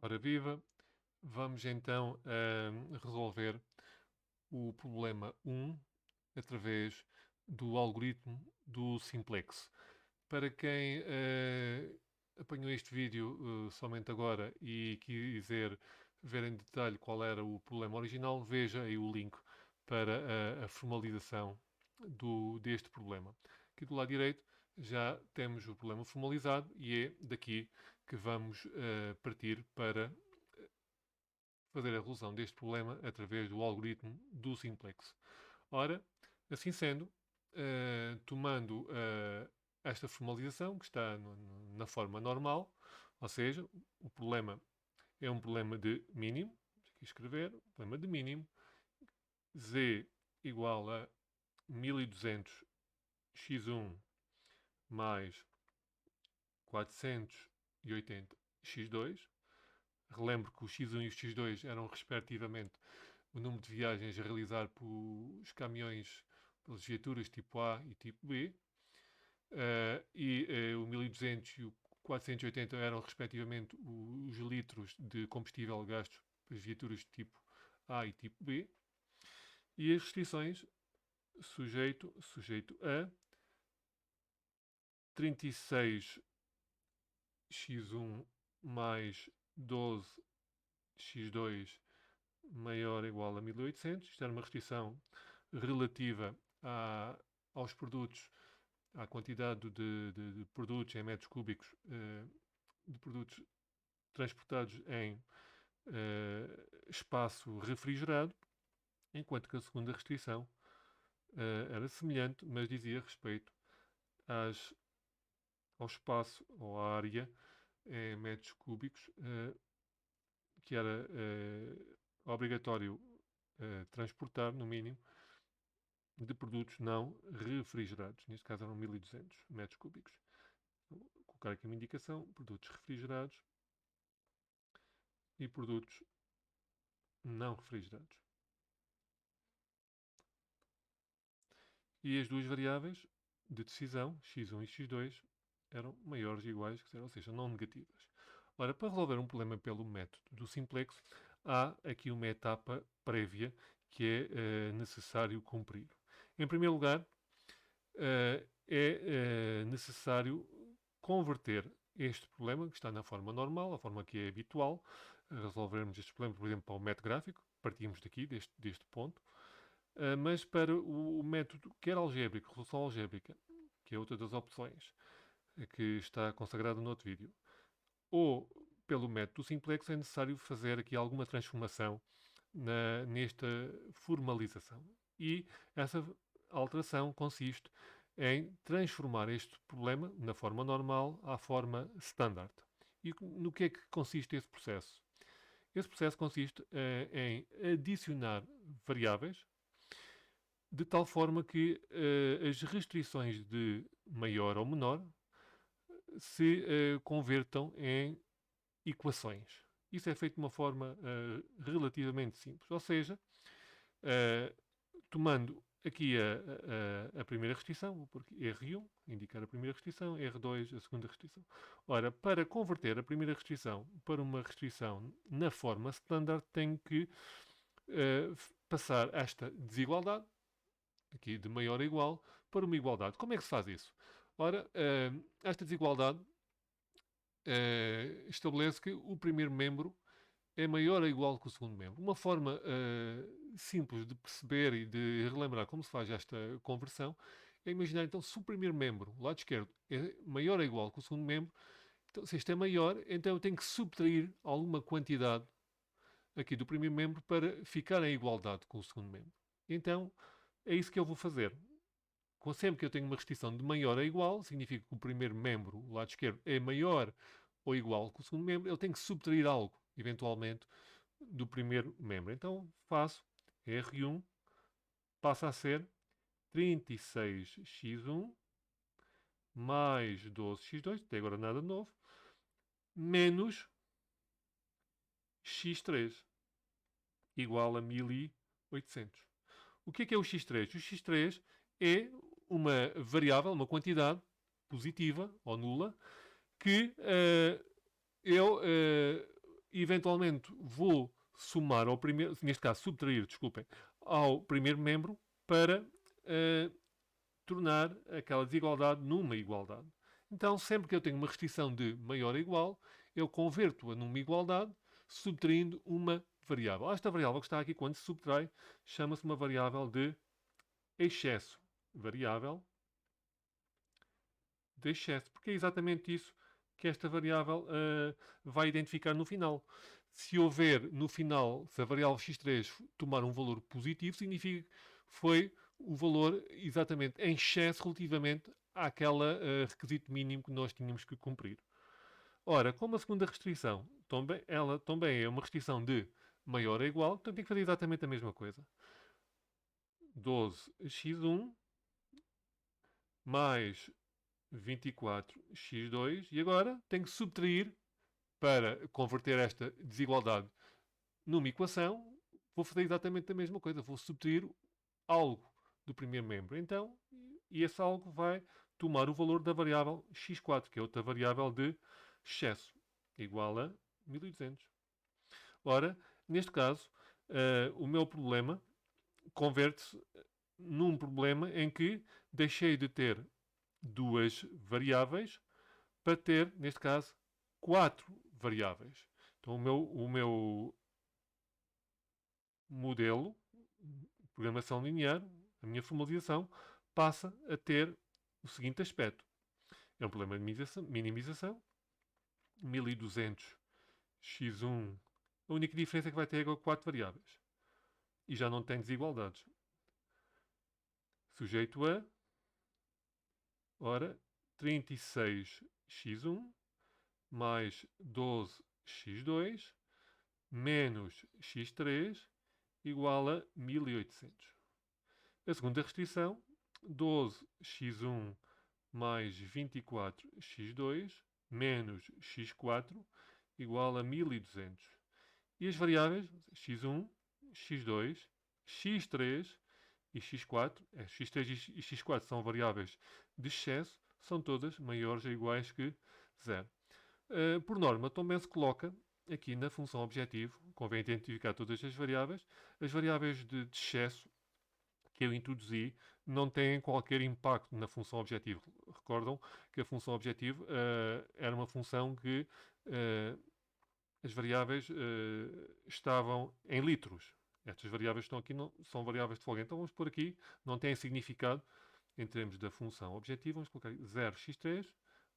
Ora viva, vamos então resolver o problema 1 através do algoritmo do Simplex. Para quem apanhou este vídeo somente agora e quiser ver em detalhe qual era o problema original, veja aí o link para a formalização deste problema. Aqui do lado direito já temos o problema formalizado e é daqui que vamos partir para fazer a resolução deste problema através do algoritmo do Simplex. Ora, assim sendo, tomando esta formalização, que está na forma normal, ou seja, o problema é um problema de mínimo, aqui escrever, problema de mínimo, z igual a 1200 x1 mais 480 x2. Relembro que o x1 e o x2 eram respectivamente o número de viagens a realizar pelos caminhões, pelas viaturas tipo A e tipo B, o 1200 e o 480 eram respectivamente os litros de combustível gastos pelas viaturas de tipo A e tipo B, e as restrições sujeito a 36 x1 mais 12 x2 maior ou igual a 1800. Isto era uma restrição relativa aos produtos, à quantidade de produtos em metros cúbicos, de produtos transportados em espaço refrigerado, enquanto que a segunda restrição era semelhante, mas dizia respeito ao espaço ou à área em metros cúbicos, que era obrigatório transportar, no mínimo, de produtos não refrigerados. Neste caso eram 1200 metros cúbicos. Vou colocar aqui uma indicação: produtos refrigerados e produtos não refrigerados. E as duas variáveis de decisão, x1 e x2, eram maiores ou iguais que zero, ou seja, não negativas. Ora, para resolver um problema pelo método do Simplex, há aqui uma etapa prévia que é necessário cumprir. Em primeiro lugar, é necessário converter este problema, que está na forma normal, a forma que é habitual, resolvermos este problema, por exemplo, para o método gráfico, partimos daqui, deste ponto, mas para o método quer algébrico, resolução algébrica, que é outra das opções, que está consagrado no outro vídeo, ou pelo método simplex, é necessário fazer aqui alguma transformação nesta formalização. E essa alteração consiste em transformar este problema, na forma normal, à forma standard. E no que é que consiste esse processo? Esse processo consiste em adicionar variáveis de tal forma que as restrições de maior ou menor se convertam em equações. Isso é feito de uma forma relativamente simples. Ou seja, tomando aqui a primeira restrição, vou pôr aqui R1, indicar a primeira restrição, R2, a segunda restrição. Ora, para converter a primeira restrição para uma restrição na forma standard, tenho que passar esta desigualdade, aqui de maior a igual, para uma igualdade. Como é que se faz isso? Ora, esta desigualdade estabelece que o primeiro membro é maior ou igual que o segundo membro. Uma forma simples de perceber e de relembrar como se faz esta conversão é imaginar então se o primeiro membro, o lado esquerdo, é maior ou igual que o segundo membro, então, se este é maior, então eu tenho que subtrair alguma quantidade aqui do primeiro membro para ficar em igualdade com o segundo membro. Então é isso que eu vou fazer. Sempre que eu tenho uma restrição de maior a igual, significa que o primeiro membro, o lado esquerdo, é maior ou igual que o segundo membro, ele tem que subtrair algo, eventualmente, do primeiro membro. Então faço R1, passa a ser 36x1 mais 12x2, até agora nada de novo, menos x3, igual a 1800. O que é o x3? O x3 é uma variável, uma quantidade positiva ou nula, que eu eventualmente vou somar ao primeiro, neste caso subtrair, desculpem, ao primeiro membro para tornar aquela desigualdade numa igualdade. Então, sempre que eu tenho uma restrição de maior ou igual, eu converto-a numa igualdade, subtraindo uma variável. Esta variável que está aqui, quando se subtrai, chama-se uma variável de excesso. Variável de excesso, porque é exatamente isso que esta variável vai identificar no final. Se houver no final, se a variável x3 tomar um valor positivo, significa que foi o valor exatamente em excesso relativamente àquela requisito mínimo que nós tínhamos que cumprir. Ora, como a segunda restrição ela também é uma restrição de maior ou igual, então tem que fazer exatamente a mesma coisa. 12x1 mais 24x2 e agora tenho que subtrair para converter esta desigualdade numa equação, vou fazer exatamente a mesma coisa, vou subtrair algo do primeiro membro. Então, e esse algo vai tomar o valor da variável x4, que é outra variável de excesso, igual a 1200. Ora, neste caso, o meu problema converte-se num problema em que deixei de ter duas variáveis para ter, neste caso, quatro variáveis. Então, o meu modelo, programação linear, a minha formalização, passa a ter o seguinte aspecto. É um problema de minimização. 1200 x1. A única diferença é que vai ter agora 4 variáveis. E já não tem desigualdades. Sujeito a, ora, 36x1 mais 12x2 menos x3 igual a 1800. A segunda restrição, 12x1 mais 24x2 menos x4 igual a 1200. E as variáveis x1, x2, x3 e x4, x3 e x4 são variáveis de excesso, são todas maiores ou iguais que zero. Por norma, também se coloca aqui na função objetivo, convém identificar todas as variáveis de excesso que eu introduzi não têm qualquer impacto na função objetivo. Recordam que a função objetivo era uma função que as variáveis estavam em litros. Estas variáveis que estão aqui não, são variáveis de folga. Então vamos pôr aqui, não têm significado em termos da função objetivo. Vamos colocar 0x3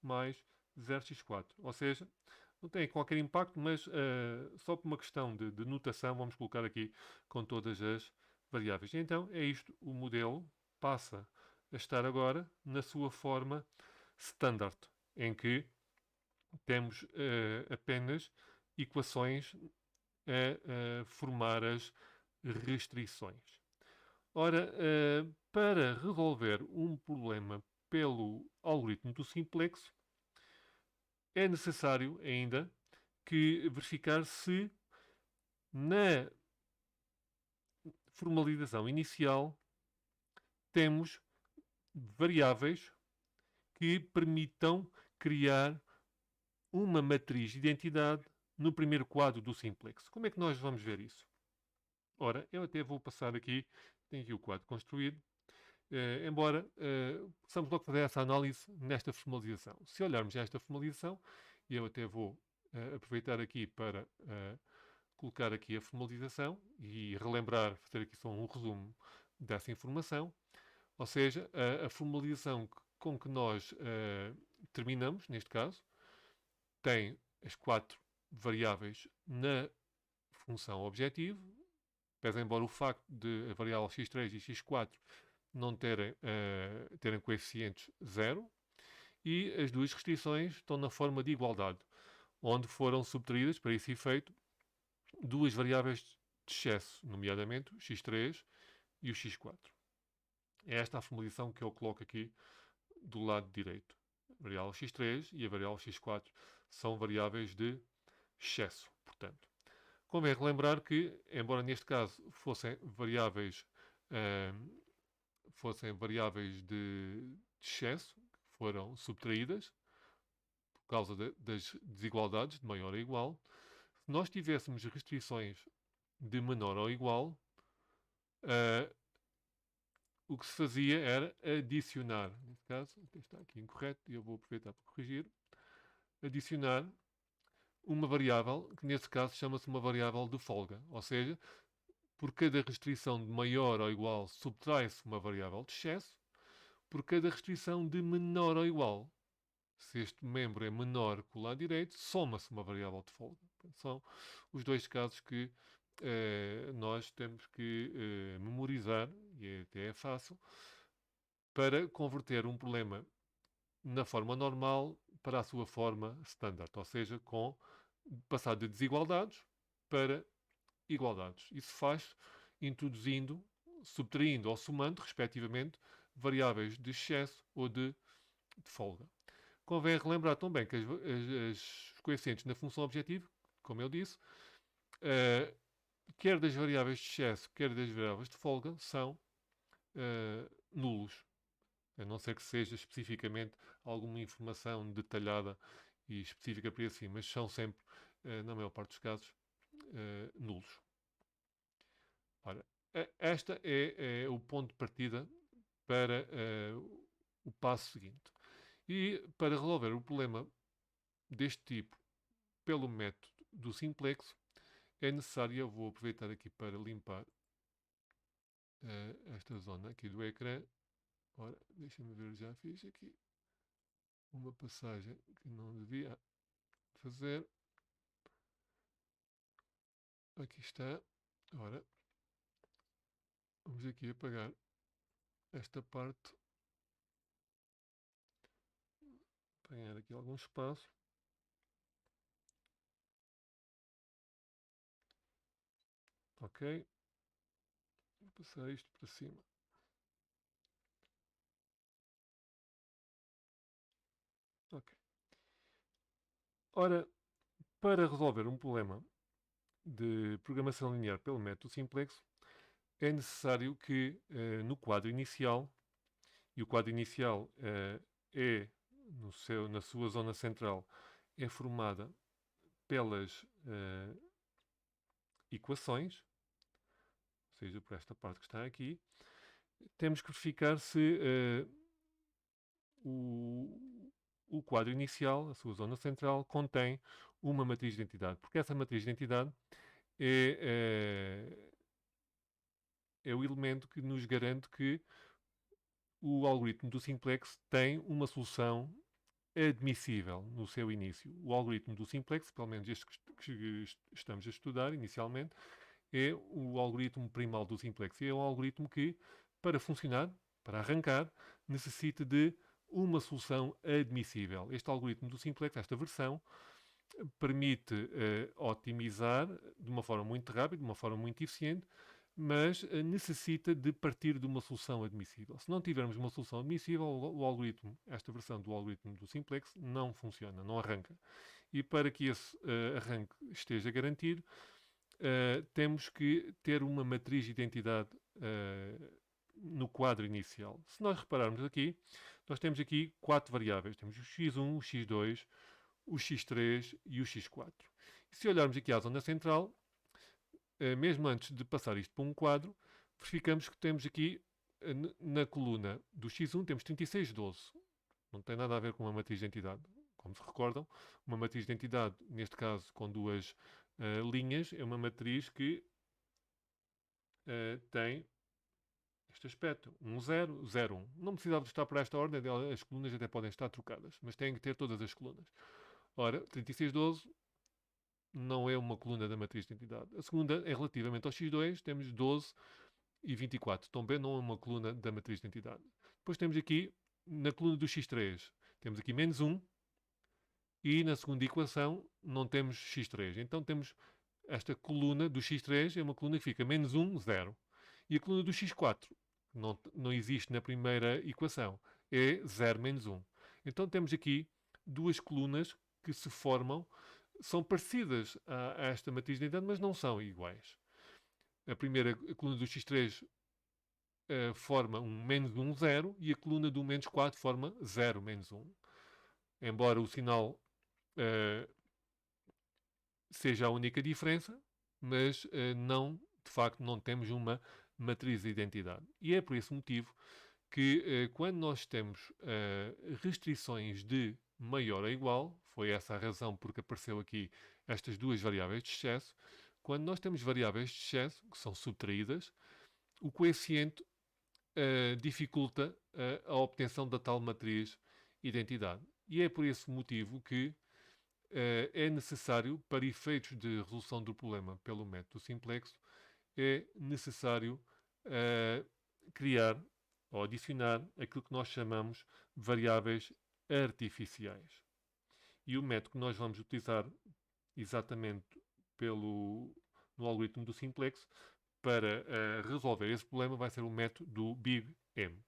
mais 0x4. Ou seja, não tem qualquer impacto, mas só por uma questão de notação vamos colocar aqui com todas as variáveis. Então é isto, o modelo passa a estar agora na sua forma standard, em que temos apenas equações a formar as restrições. Ora, para resolver um problema pelo algoritmo do simplex, é necessário ainda que verificar se na formalização inicial temos variáveis que permitam criar uma matriz de identidade no primeiro quadro do simplex. Como é que nós vamos ver isso? Ora, eu até vou passar aqui, tenho aqui o quadro construído, embora possamos logo fazer essa análise nesta formalização. Se olharmos esta formalização, eu até vou aproveitar aqui para colocar aqui a formalização e relembrar, fazer aqui só um resumo dessa informação. Ou seja, a formalização com que nós terminamos, neste caso, tem as quatro variáveis na função objetivo, pese embora o facto de a variável x3 e x4 não terem coeficientes zero, e as duas restrições estão na forma de igualdade, onde foram subtraídas, para esse efeito, duas variáveis de excesso, nomeadamente o x3 e o x4. É esta a formalização que eu coloco aqui do lado direito. A variável x3 e a variável x4 são variáveis de excesso, portanto. Convém relembrar que, embora neste caso fossem variáveis de excesso, que foram subtraídas por causa das desigualdades, de maior a igual, Se nós tivéssemos restrições de menor ou igual, uh, o que se fazia era adicionar, neste caso, está aqui incorreto e eu vou aproveitar para corrigir, adicionar uma variável, que nesse caso chama-se uma variável de folga, ou seja, por cada restrição de maior ou igual subtrai-se uma variável de excesso, por cada restrição de menor ou igual, se este membro é menor que o lado direito, soma-se uma variável de folga. São os dois casos que nós temos que memorizar, e até é fácil, para converter um problema na forma normal para a sua forma standard, ou seja, com passar de desigualdades para igualdades. Isso faz introduzindo, subtraindo ou somando, respectivamente, variáveis de excesso ou de folga. Convém relembrar também que os coeficientes na função objetivo, como eu disse, quer das variáveis de excesso, quer das variáveis de folga, são nulos. A não ser que seja especificamente alguma informação detalhada e específica para si, mas são sempre, na maior parte dos casos, nulos. Ora, esta é o ponto de partida para o passo seguinte. E para resolver o problema deste tipo pelo método do simplex, é necessário, eu vou aproveitar aqui para limpar esta zona aqui do ecrã. Ora, deixa-me ver, já fiz aqui uma passagem que não devia fazer. Aqui está. Ora, vamos aqui apagar esta parte. Apanhar aqui algum espaço. Ok. Vou passar isto para cima. Ok. Ora, para resolver um problema de programação linear pelo método simplex, é necessário que no quadro inicial, e o quadro inicial é, na sua zona central, é formada pelas equações, ou seja, por esta parte que está aqui, temos que verificar se o quadro inicial, a sua zona central, contém uma matriz de identidade, porque essa matriz de identidade é o elemento que nos garante que o algoritmo do simplex tem uma solução admissível no seu início. O algoritmo do simplex, pelo menos este que estamos a estudar inicialmente, é o algoritmo primal do simplex. É um algoritmo que, para funcionar, para arrancar, necessita de uma solução admissível. Este algoritmo do simplex, esta versão, permite otimizar de uma forma muito rápida, de uma forma muito eficiente, mas necessita de partir de uma solução admissível. Se não tivermos uma solução admissível, o algoritmo, esta versão do algoritmo do simplex, não funciona, não arranca. E para que esse arranque esteja garantido, temos que ter uma matriz de identidade no quadro inicial. Se nós repararmos aqui, nós temos aqui 4 variáveis. Temos o x1, o x2, o x3 e o x4. E se olharmos aqui à zona central, mesmo antes de passar isto para um quadro, verificamos que temos aqui na coluna do x1 temos 3612. Não tem nada a ver com uma matriz de identidade. Como se recordam, uma matriz de identidade, neste caso com duas linhas, é uma matriz que tem este aspecto, 1, 0, 0, 1. Não precisava de estar por esta ordem, as colunas até podem estar trocadas, mas têm que ter todas as colunas. Ora, 3612 não é uma coluna da matriz de identidade. A segunda é relativamente ao x2, temos 12 e 24. Também não é uma coluna da matriz de identidade. Depois temos aqui, na coluna do x3, temos aqui menos 1 e na segunda equação não temos x3. Então temos esta coluna do x3, é uma coluna que fica menos 1, 0. E a coluna do x4 não existe na primeira equação, é 0 menos 1. Então temos aqui duas colunas que se formam, são parecidas a esta matriz de identidade, mas não são iguais. A primeira, a coluna do x3 forma um menos 1, 0 e a coluna do menos 4 forma 0 menos 1. Embora o sinal seja a única diferença, mas não, de facto, não temos uma matriz de identidade. E é por esse motivo que quando nós temos restrições de maior a igual, foi essa a razão porque apareceu aqui estas duas variáveis de excesso, quando nós temos variáveis de excesso, que são subtraídas, o coeficiente dificulta a obtenção da tal matriz identidade. E é por esse motivo que é necessário, para efeitos de resolução do problema pelo método simplexo, é necessário criar ou adicionar aquilo que nós chamamos de variáveis artificiais. E o método que nós vamos utilizar exatamente no algoritmo do simplex para resolver esse problema vai ser o método do BIG-M.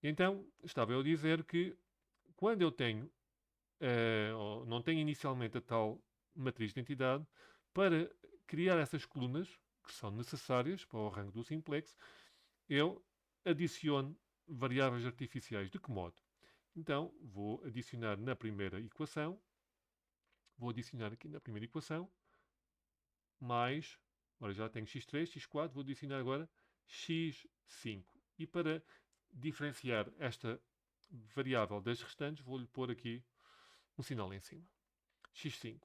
Então, estava eu a dizer que quando eu tenho, ou não tenho inicialmente a tal matriz de identidade, para criar essas colunas, que são necessárias para o rango do simplex, eu adiciono variáveis artificiais. De que modo? Então, vou adicionar na primeira equação, vou adicionar aqui na primeira equação, mais, agora já tenho x3, x4, vou adicionar agora x5. E para diferenciar esta variável das restantes, vou-lhe pôr aqui um sinal em cima. x5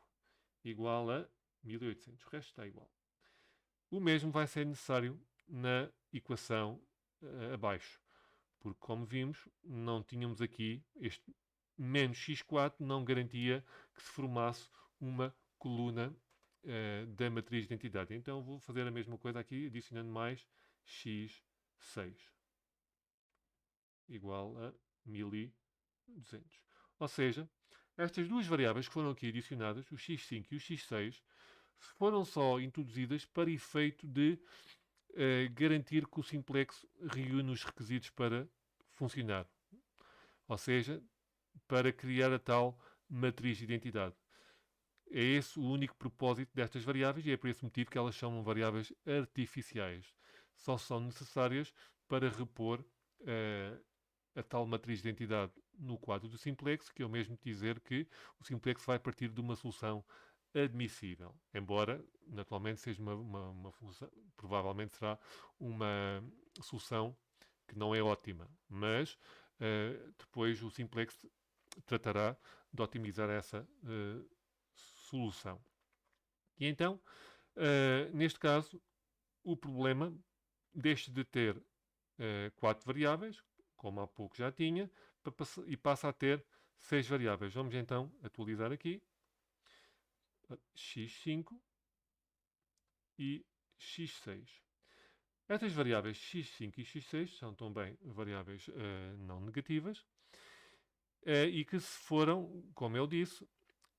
igual a 1800, o resto está igual. O mesmo vai ser necessário na equação abaixo, porque como vimos, não tínhamos aqui este menos x4, não garantia que se formasse uma coluna da matriz de identidade. Então vou fazer a mesma coisa aqui, adicionando mais x6 igual a 1200. Ou seja, estas duas variáveis que foram aqui adicionadas, o x5 e o x6, foram só introduzidas para efeito de garantir que o simplex reúne os requisitos para funcionar. Ou seja, para criar a tal matriz de identidade. É esse o único propósito destas variáveis e é por esse motivo que elas são variáveis artificiais. Só são necessárias para repor a tal matriz de identidade no quadro do simplex, que é o mesmo dizer que o simplex vai partir de uma solução admissível. Embora, naturalmente, seja uma função, provavelmente será uma solução que não é ótima, mas depois o simplex tratará de otimizar essa solução. E então, neste caso, o problema deixa de ter 4 variáveis, como há pouco já tinha, e passa a ter 6 variáveis. Vamos então atualizar aqui x5 e x6. Estas variáveis x5 e x6 são também variáveis não negativas e que se foram, como eu disse,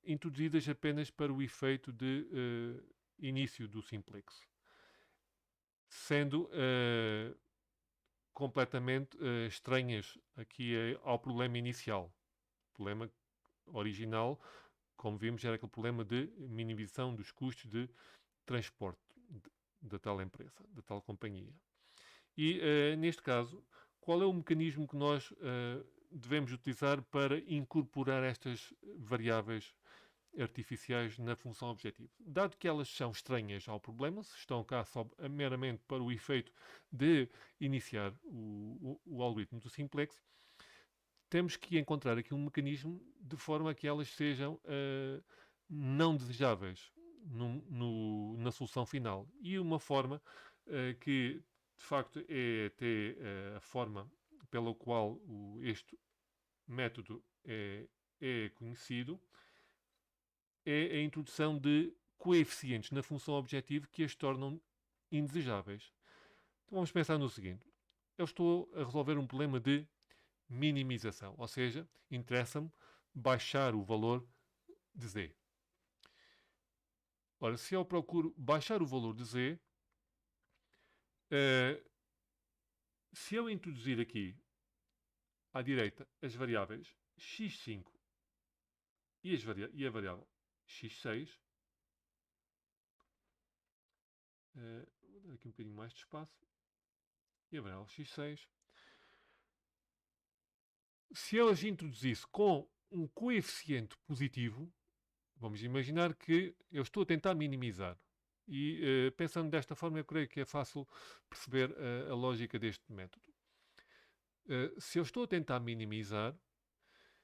introduzidas apenas para o efeito de início do simplex, sendo completamente estranhas aqui ao problema inicial. O problema original, como vimos, era aquele problema de minimização dos custos de transporte da tal empresa, da tal companhia. E, neste caso, qual é o mecanismo que nós devemos utilizar para incorporar estas variáveis artificiais na função objetivo? Dado que elas são estranhas ao problema, se estão cá só meramente para o efeito de iniciar o algoritmo do simplex, temos que encontrar aqui um mecanismo de forma a que elas sejam não desejáveis na solução final. E uma forma que, de facto, é até a forma pela qual este método é conhecido, é a introdução de coeficientes na função objetivo que as tornam indesejáveis. Então vamos pensar no seguinte. Eu estou a resolver um problema de minimização, ou seja, interessa-me baixar o valor de z. Ora, se eu procuro baixar o valor de z, se eu introduzir aqui à direita as variáveis x5 e a variável x6, vou dar aqui um bocadinho mais de espaço, e a variável x6, se eu as introduzisse com um coeficiente positivo, Vamos imaginar que eu estou a tentar minimizar. E pensando desta forma, eu creio que é fácil perceber a lógica deste método. Se eu estou a tentar minimizar,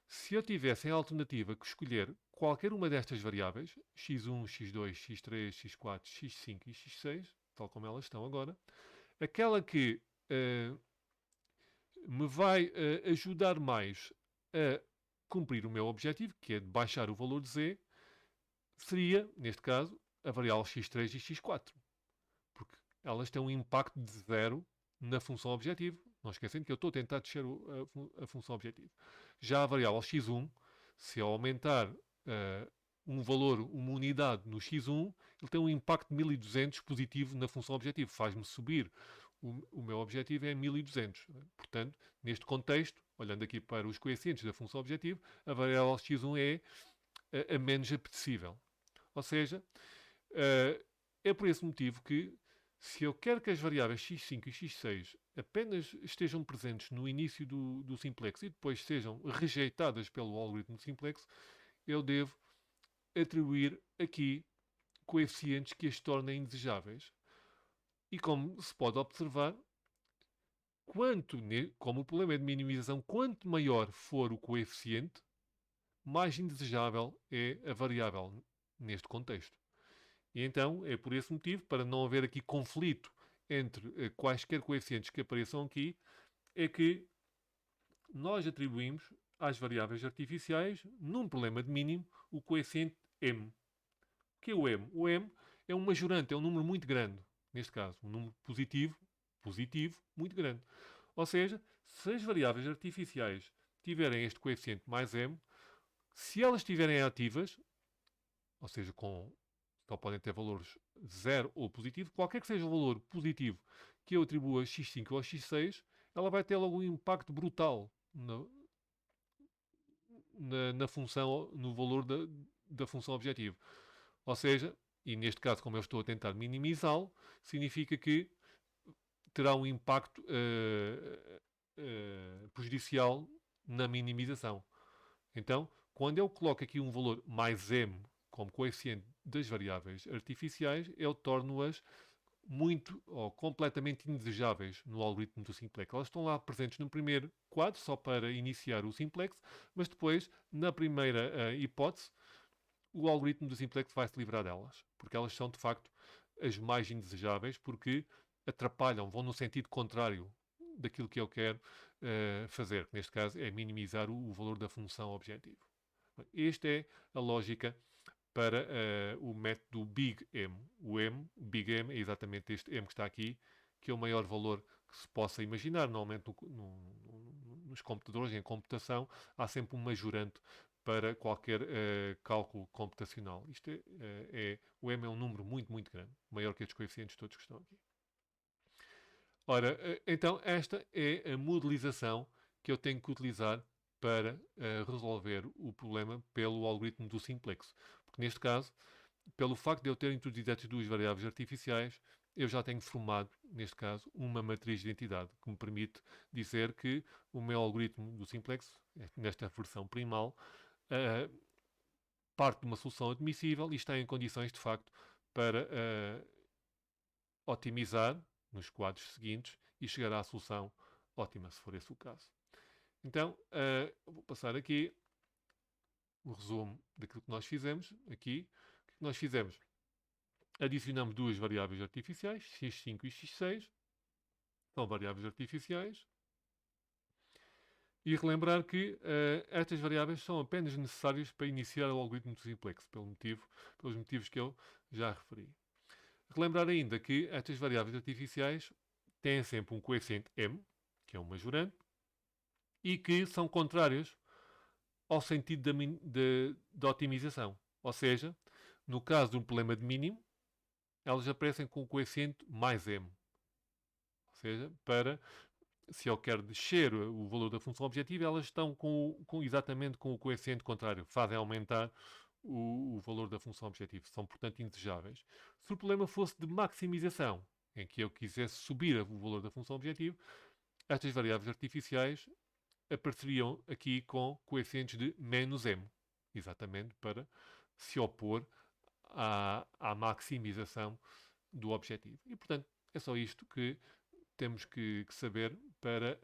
se eu tivesse em alternativa que escolher qualquer uma destas variáveis, x1, x2, x3, x4, x5 e x6, tal como elas estão agora, aquela que me vai ajudar mais a cumprir o meu objetivo, que é de baixar o valor de z, seria, neste caso, a variável x3 e x4. Porque elas têm um impacto de zero na função objetivo. Não esquecendo que eu estou a tentar descer a função objetivo. Já a variável x1, se eu aumentar um valor, uma unidade no x1, ele tem um impacto de 1200 positivo na função objetivo. Faz-me subir. O meu objetivo é 1200. Portanto, neste contexto, olhando aqui para os coeficientes da função objetivo, a variável x1 é a menos apetecível. Ou seja, é por esse motivo que, se eu quero que as variáveis x5 e x6 apenas estejam presentes no início do simplex e depois sejam rejeitadas pelo algoritmo do simplex, eu devo atribuir aqui coeficientes que as tornem indesejáveis. E como se pode observar, como o problema é de minimização, quanto maior for o coeficiente, mais indesejável é a variável neste contexto. E então, é por esse motivo, para não haver aqui conflito entre quaisquer coeficientes que apareçam aqui, é que nós atribuímos às variáveis artificiais, num problema de mínimo, o coeficiente m. O que é o m? O m é um majorante, é um número muito grande. Neste caso, um número positivo, muito grande. Ou seja, se as variáveis artificiais tiverem este coeficiente mais m, se elas estiverem ativas, ou seja, só podem ter valores 0 ou positivo, qualquer que seja o valor positivo que eu atribua a x5 ou a x6, ela vai ter logo um impacto brutal na função, no valor da função objetivo. Ou seja, e neste caso, como eu estou a tentar minimizá-lo, significa que terá um impacto prejudicial na minimização. Então, quando eu coloco aqui um valor mais m como coeficiente das variáveis artificiais, eu torno-as muito ou completamente indesejáveis no algoritmo do simplex. Elas estão lá presentes no primeiro quadro, só para iniciar o simplex, mas depois, na primeira hipótese, o algoritmo do simplex vai se livrar delas, porque elas são de facto as mais indesejáveis, porque atrapalham, vão no sentido contrário daquilo que eu quero fazer, que neste caso é minimizar o valor da função objetivo. Esta é a lógica para o método Big M. Big M, é exatamente este M que está aqui, que é o maior valor que se possa imaginar. Normalmente nos computadores, em computação, há sempre um majorante para qualquer cálculo computacional. O M é um número muito, muito grande, maior que estes coeficientes todos que estão aqui. Ora, então esta é a modelização que eu tenho que utilizar para resolver o problema pelo algoritmo do simplex. Porque neste caso, pelo facto de eu ter introduzido estas duas variáveis artificiais, eu já tenho formado, neste caso, uma matriz de identidade que me permite dizer que o meu algoritmo do simplex, nesta versão primal, parte de uma solução admissível e está em condições, de facto, para otimizar nos quadros seguintes e chegar à solução ótima, se for esse o caso. Então, vou passar aqui o resumo daquilo que nós fizemos aqui. O que nós fizemos? Adicionamos duas variáveis artificiais, x5 e x6. São variáveis artificiais. E relembrar que estas variáveis são apenas necessárias para iniciar o algoritmo do simplex, pelos motivos que eu já referi. Relembrar ainda que estas variáveis artificiais têm sempre um coeficiente m, que é um majorante, e que são contrários ao sentido da otimização. Ou seja, no caso de um problema de mínimo, elas aparecem com o coeficiente mais m. Ou seja, se eu quero descer o valor da função objetiva, elas estão exatamente com o coeficiente contrário. Fazem aumentar o valor da função objetiva. São, portanto, indesejáveis. Se o problema fosse de maximização, em que eu quisesse subir o valor da função objetiva, estas variáveis artificiais apareceriam aqui com coeficientes de menos m, exatamente para se opor à maximização do objetivo. E, portanto, é só isto que temos que saber para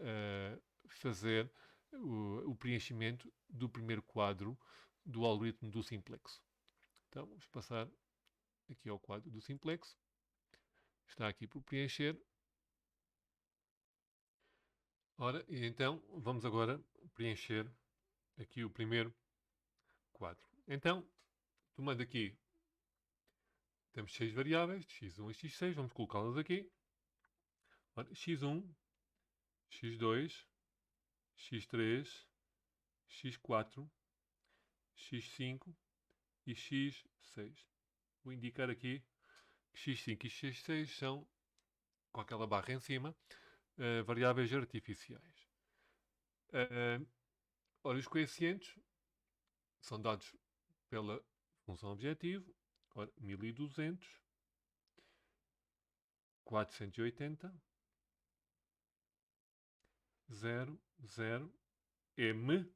fazer o preenchimento do primeiro quadro do algoritmo do Simplex. Então, vamos passar aqui ao quadro do Simplex. Está aqui por preencher. Ora, e então vamos agora preencher aqui o primeiro quadro. Então, tomando aqui, temos 6 variáveis, x1 e x6, vamos colocá-las aqui. Ora, x1, x2, x3, x4, x5 e x6. Vou indicar aqui que x5 e x6 são, com aquela barra em cima, variáveis artificiais. Ora, os coeficientes são dados pela função objetivo. Ora, 1200, 480, 0, 0, M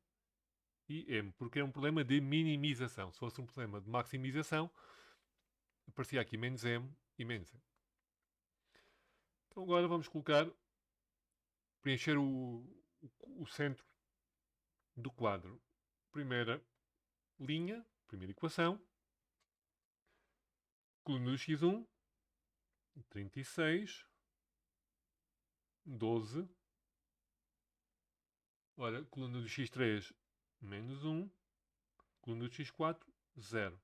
e M, porque é um problema de minimização. Se fosse um problema de maximização, aparecia aqui menos M e menos M. Então agora vamos preencher o centro do quadro. Primeira linha, primeira equação, coluna do x1, 36, 12, ora, coluna do x3, menos 1, coluna do x4, 0.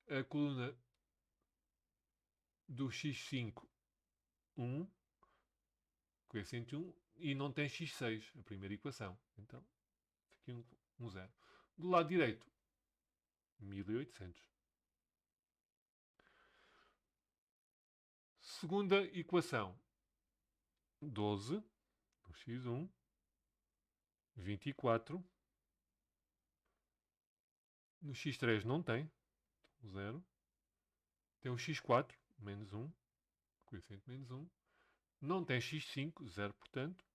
A coluna do x5, 1, coeficiente 1, e não tem x6, a primeira equação. Então, aqui um 0. Do lado direito, 1800. Segunda equação, 12 no x1, 24. No x3 não tem, 0. Tem o x4, menos 1, coeficiente menos 1. Não tem x5, 0, portanto.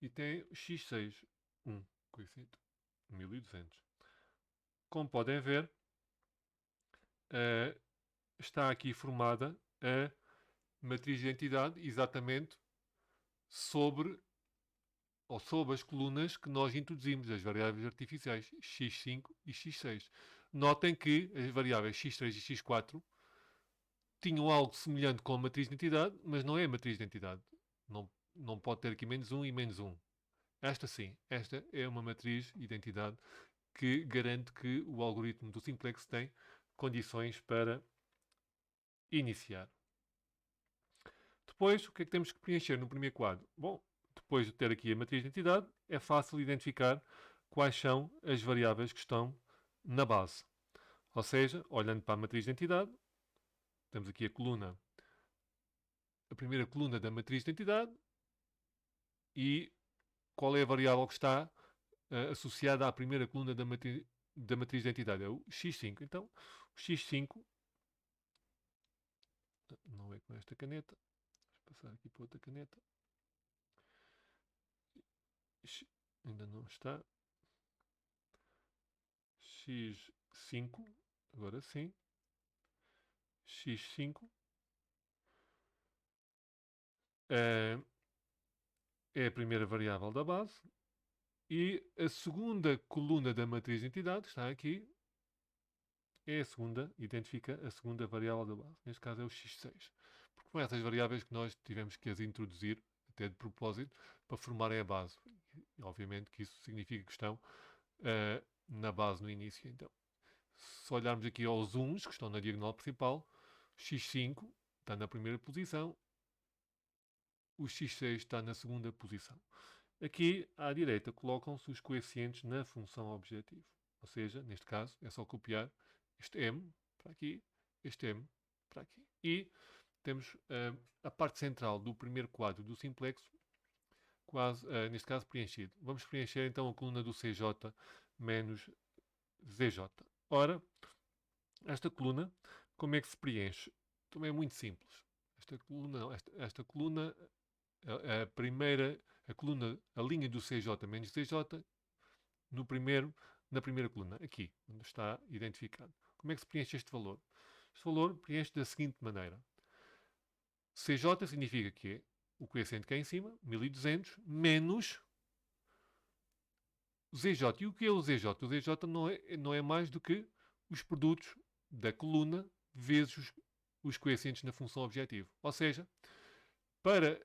E tem x6, 1, coeficiente 1200. Como podem ver, está aqui formada a matriz de identidade exatamente sobre as colunas que nós introduzimos, as variáveis artificiais x5 e x6. Notem que as variáveis x3 e x4 tinham algo semelhante com a matriz de identidade, mas não é a matriz de identidade. Não pode ter aqui menos 1 e menos 1. Esta sim, esta é uma matriz de identidade que garante que o algoritmo do Simplex tem condições para iniciar. Depois, o que é que temos que preencher no primeiro quadro? Bom, depois de ter aqui a matriz de identidade, é fácil identificar quais são as variáveis que estão na base. Ou seja, olhando para a matriz de identidade, temos aqui a primeira coluna da matriz de identidade e qual é a variável que está associada à primeira coluna da matriz de identidade? É o x5. Então, o x5 não é com esta caneta. Vamos passar aqui para outra caneta. Ainda não está. x5, agora sim. x5 é a primeira variável da base. E a segunda coluna da matriz de entidade, está aqui, é a segunda, identifica a segunda variável da base. Neste caso é o x6. Porque são essas variáveis que nós tivemos que as introduzir, até de propósito, para formarem a base. E, obviamente que isso significa que estão na base no início. Então, se olharmos aqui aos 1s, que estão na diagonal principal, x5 está na primeira posição, o x6 está na segunda posição. Aqui, à direita, colocam-se os coeficientes na função objetivo. Ou seja, neste caso, é só copiar este m para aqui, este m para aqui. E temos a parte central do primeiro quadro do Simplex, quase, neste caso, preenchido. Vamos preencher, então, a coluna do CJ menos ZJ. Ora, esta coluna, como é que se preenche? Também é muito simples. Esta coluna, a primeira, a coluna, a linha do CJ menos CJ, no primeiro na primeira coluna, aqui, onde está identificado. Como é que se preenche este valor? Este valor preenche da seguinte maneira. CJ significa que é o coeficiente que é em cima, 1200, menos ZJ. E o que é o ZJ? O ZJ não é mais do que os produtos da coluna vezes os coeficientes na função objetivo. Ou seja, para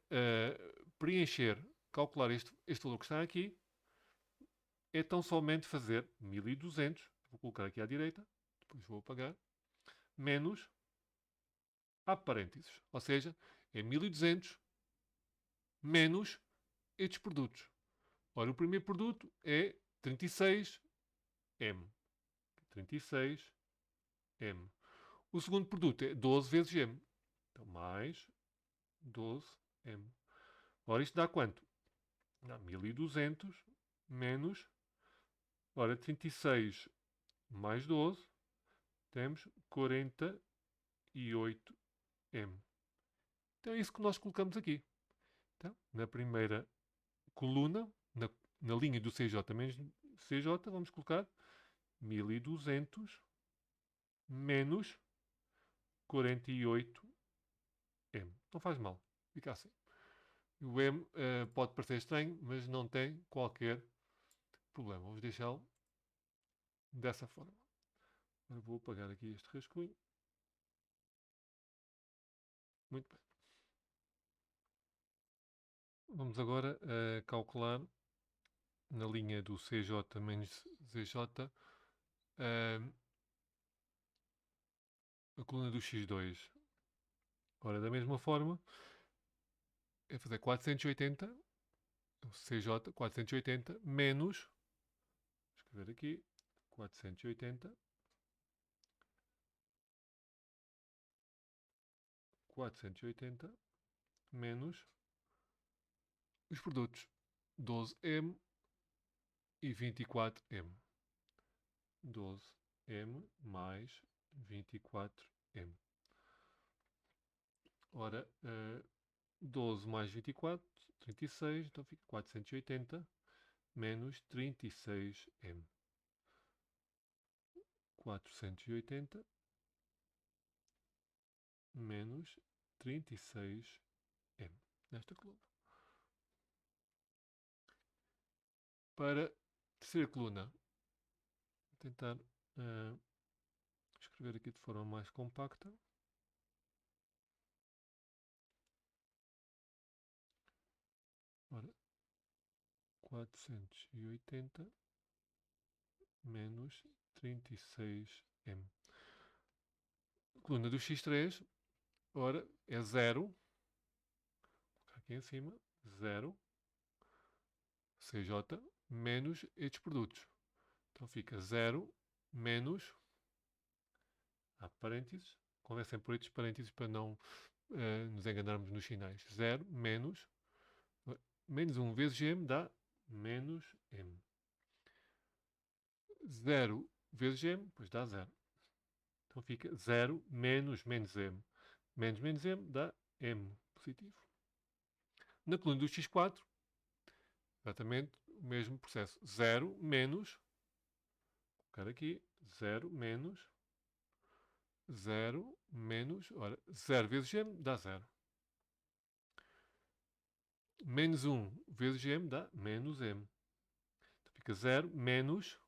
preencher, calcular este valor que está aqui, é tão somente fazer 1200, vou colocar aqui à direita, depois vou apagar, menos, há parênteses, ou seja, é 1200 menos estes produtos. Ora, o primeiro produto é 36M. 36M. O segundo produto é 12 vezes M. Então, mais 12M. Ora, isto dá quanto? Dá 1200 menos, ora, 36 mais 12, temos 48M. Então é isso que nós colocamos aqui. Então, na primeira coluna, na linha do CJ menos CJ, vamos colocar 1200 menos 48M. Não faz mal, fica assim. O M pode parecer estranho, mas não tem qualquer problema. Vamos deixá-lo dessa forma. Agora vou apagar aqui este rascunho. Muito bem. Vamos agora calcular na linha do CJ menos ZJ a coluna do X2. Ora, da mesma forma, é fazer 480, CJ 480 menos, vou escrever aqui, 480 menos os produtos 12M e 24M. 12M mais 24M. Ora, 12 mais 24, 36, então fica 480 menos 36M. 480 menos 36M. Nesta coluna. Para a terceira coluna, vou tentar escrever aqui de forma mais compacta. Ora, 480 menos 36M. Coluna do X3, ora, é 0. Vou colocar aqui em cima, 0. CJ menos estes produtos. Então fica 0 menos, há parênteses, convém sempre por estes parênteses para não nos enganarmos nos sinais. 0 menos, menos 1 vezes M dá menos M. 0 vezes M, pois dá 0. Então fica 0 menos menos M. Menos M dá M positivo. Na coluna do X4, exatamente o mesmo processo. 0 menos, vou colocar aqui, 0 menos, ora, 0 vezes M dá 0. Menos 1 vezes M dá menos M. Então fica 0 menos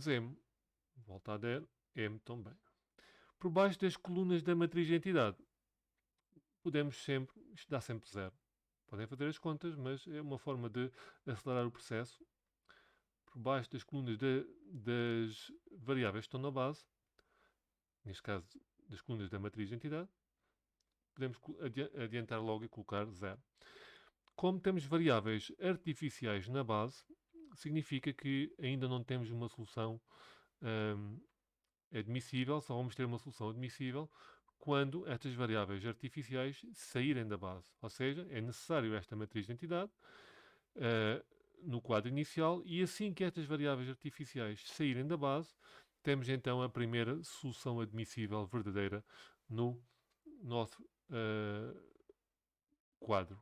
M. Volta a dar M também. Por baixo das colunas da matriz de entidade, podemos sempre, isto dá sempre 0. Podem fazer as contas, mas é uma forma de acelerar o processo. Por baixo das colunas das variáveis que estão na base, neste caso das colunas da matriz de entidade, podemos adiantar logo e colocar 0. Como temos variáveis artificiais na base, significa que ainda não temos uma solução admissível, só vamos ter uma solução admissível quando estas variáveis artificiais saírem da base. Ou seja, é necessário esta matriz de entidade no quadro inicial e assim que estas variáveis artificiais saírem da base, temos então a primeira solução admissível verdadeira no nosso quadro.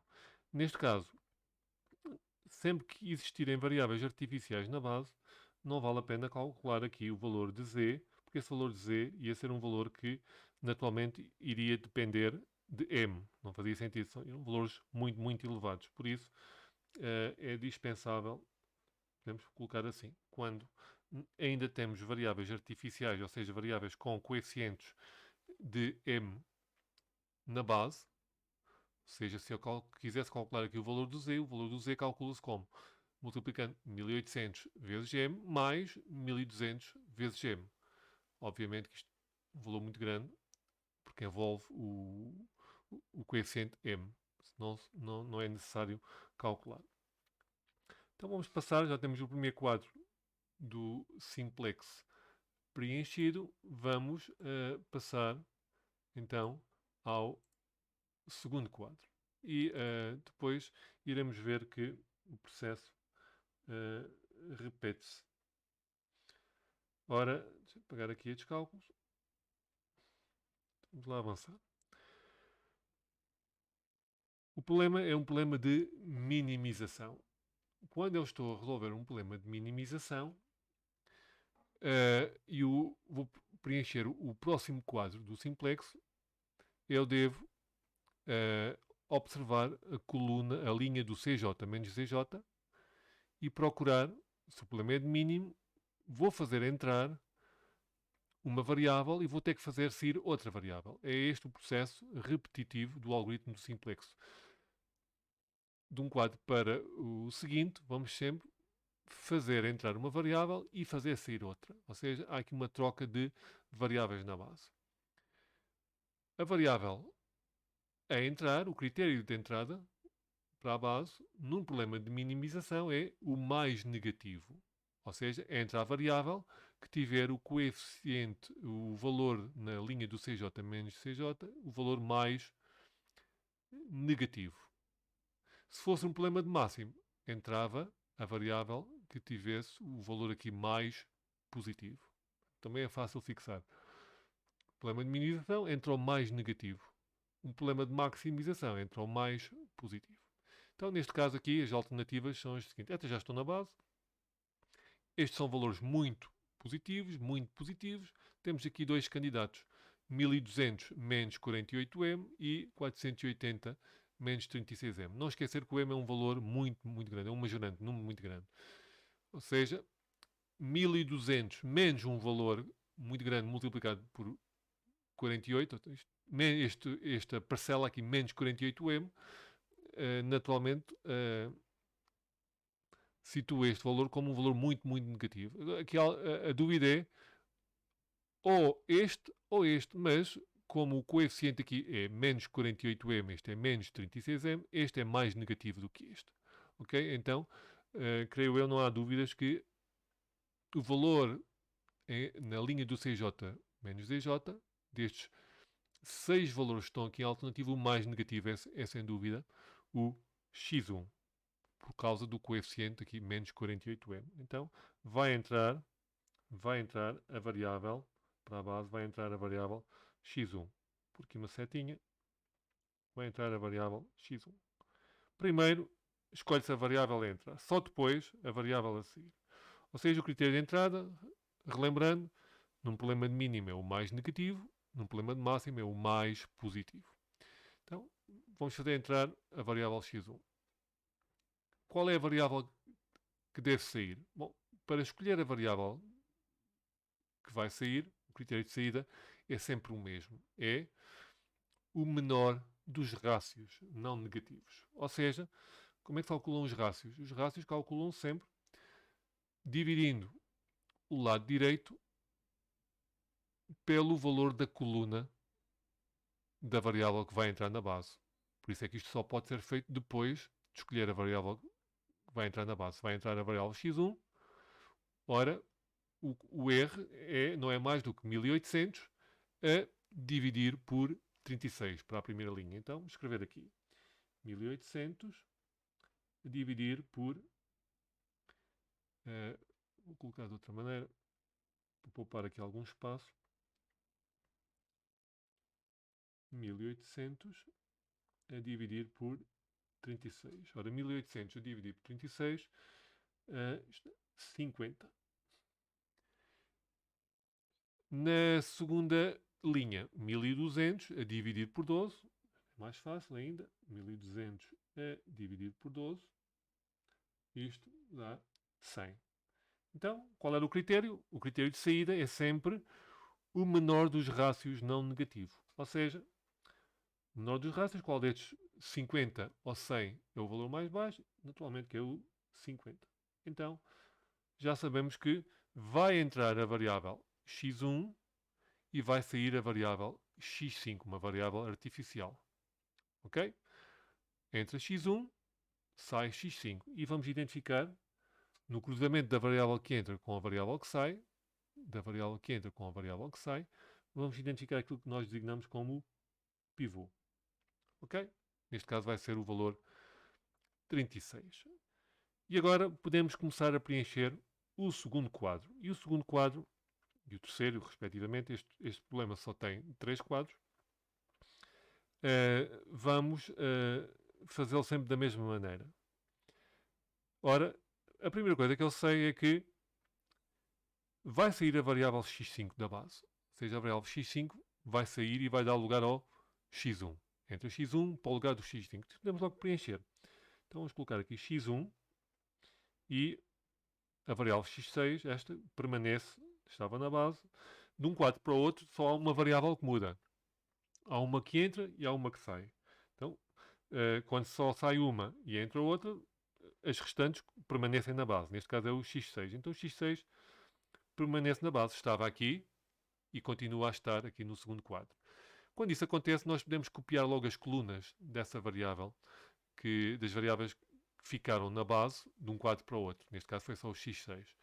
Neste caso, sempre que existirem variáveis artificiais na base, não vale a pena calcular aqui o valor de z, porque esse valor de z ia ser um valor que naturalmente iria depender de m. Não fazia sentido, são valores muito, muito elevados. Por isso, é dispensável, podemos colocar assim, quando ainda temos variáveis artificiais, ou seja, variáveis com coeficientes de m na base, ou seja, se eu quisesse calcular aqui o valor do z calcula-se como? Multiplicando 1800 vezes m mais 1200 vezes m. Obviamente que isto é um valor muito grande, porque envolve o coeficiente m. Senão não é necessário calcular. Então vamos passar, já temos o primeiro quadro do simplex preenchido. Vamos passar então ao segundo quadro. E depois iremos ver que o processo repete-se. Ora, deixa eu pegar aqui estes cálculos. Vamos lá avançar. O problema é um problema de minimização. Quando eu estou a resolver um problema de minimização, vou preencher o próximo quadro do simplex, eu devo observar a coluna, a linha do CJ menos CJ e procurar, se o problema é de mínimo, vou fazer entrar uma variável e vou ter que fazer sair outra variável. É este o processo repetitivo do algoritmo do simplex. De um quadro para o seguinte, vamos sempre fazer entrar uma variável e fazer sair outra. Ou seja, há aqui uma troca de variáveis na base. A variável a entrar, o critério de entrada para a base, num problema de minimização, é o mais negativo. Ou seja, entra a variável que tiver o coeficiente, o valor na linha do CJ menos CJ, o valor mais negativo. Se fosse um problema de máximo, entrava a variável que tivesse o valor aqui mais positivo. Também é fácil fixar. Problema de minimização, entra o mais negativo. Um problema de maximização, entra o mais positivo. Então, neste caso aqui, as alternativas são as seguintes. Estas já estão na base. Estes são valores muito positivos, muito positivos. Temos aqui dois candidatos. 1200 menos 48m e 480 menos 36m. Não esquecer que o m é um valor muito, muito grande. É um majorante, um número muito grande. Ou seja, 1200 menos um valor muito grande multiplicado por 48, esta parcela aqui, menos 48m, naturalmente situa este valor como um valor muito, muito negativo. Aqui a dúvida é ou este, mas como o coeficiente aqui é menos 48m, este é menos 36m, este é mais negativo do que este. Ok? Então, creio eu, não há dúvidas que o valor na linha do CJ menos DJ, destes 6 valores que estão aqui em alternativa, o mais negativo é sem dúvida o x1, por causa do coeficiente aqui menos 48m. Então, vai entrar a variável, para a base, vai entrar a variável x1. Por aqui uma setinha, vai entrar a variável x1. Primeiro, escolhe-se a variável entra, só depois a variável a seguir. Ou seja, o critério de entrada, relembrando, num problema de mínimo é o mais negativo, num problema de máximo é o mais positivo. Então, vamos fazer entrar a variável x1. Qual é a variável que deve sair? Bom, para escolher a variável que vai sair, o critério de saída é sempre o mesmo. É o menor dos rácios não negativos. Ou seja, como é que calculam os rácios? Os rácios calculam sempre dividindo o lado direito pelo valor da coluna da variável que vai entrar na base. Por isso é que isto só pode ser feito depois de escolher a variável que vai entrar na base. Vai entrar a variável x1, ora, o R não é mais do que 1800 a dividir por 36 para a primeira linha. Então, vou escrever aqui 1800 a dividir por, vou colocar de outra maneira, vou poupar aqui algum espaço, 1800 a dividir por 36. Ora, 1800 a dividir por 36, 50. Na segunda linha, 1200 a dividir por 12, mais fácil ainda, 1200 a dividir por 12, isto dá 100. Então, qual era o critério? O critério de saída é sempre o menor dos rácios não negativo. Ou seja, o menor dos rácios, qual destes 50 ou 100 é o valor mais baixo? Naturalmente que é o 50. Então, já sabemos que vai entrar a variável x1 e vai sair a variável x5, uma variável artificial. Ok? Entra x1, sai x5. E vamos identificar no cruzamento da variável que entra com a variável que sai, da variável que entra com a variável que sai, vamos identificar aquilo que nós designamos como pivô. Ok? Neste caso vai ser o valor 36. E agora podemos começar a preencher o segundo quadro. E o segundo quadro, e o terceiro, respectivamente, este problema só tem 3 quadros. Vamos fazê-lo sempre da mesma maneira. Ora, a primeira coisa que eu sei é que vai sair a variável x5 da base. Ou seja, a variável x5 vai sair e vai dar lugar ao x1. Entra x1 para o lugar do x5. Podemos logo preencher. Então vamos colocar aqui x1 e a variável x6, esta, permanece, estava na base. De um quadro para o outro, só há uma variável que muda. Há uma que entra e há uma que sai. Então, quando só sai uma e entra outra, as restantes permanecem na base. Neste caso é o x6. Então o x6 permanece na base. Estava aqui e continua a estar aqui no segundo quadro. Quando isso acontece, nós podemos copiar logo as colunas dessa variável, das variáveis que ficaram na base de um quadro para o outro. Neste caso foi só o x6.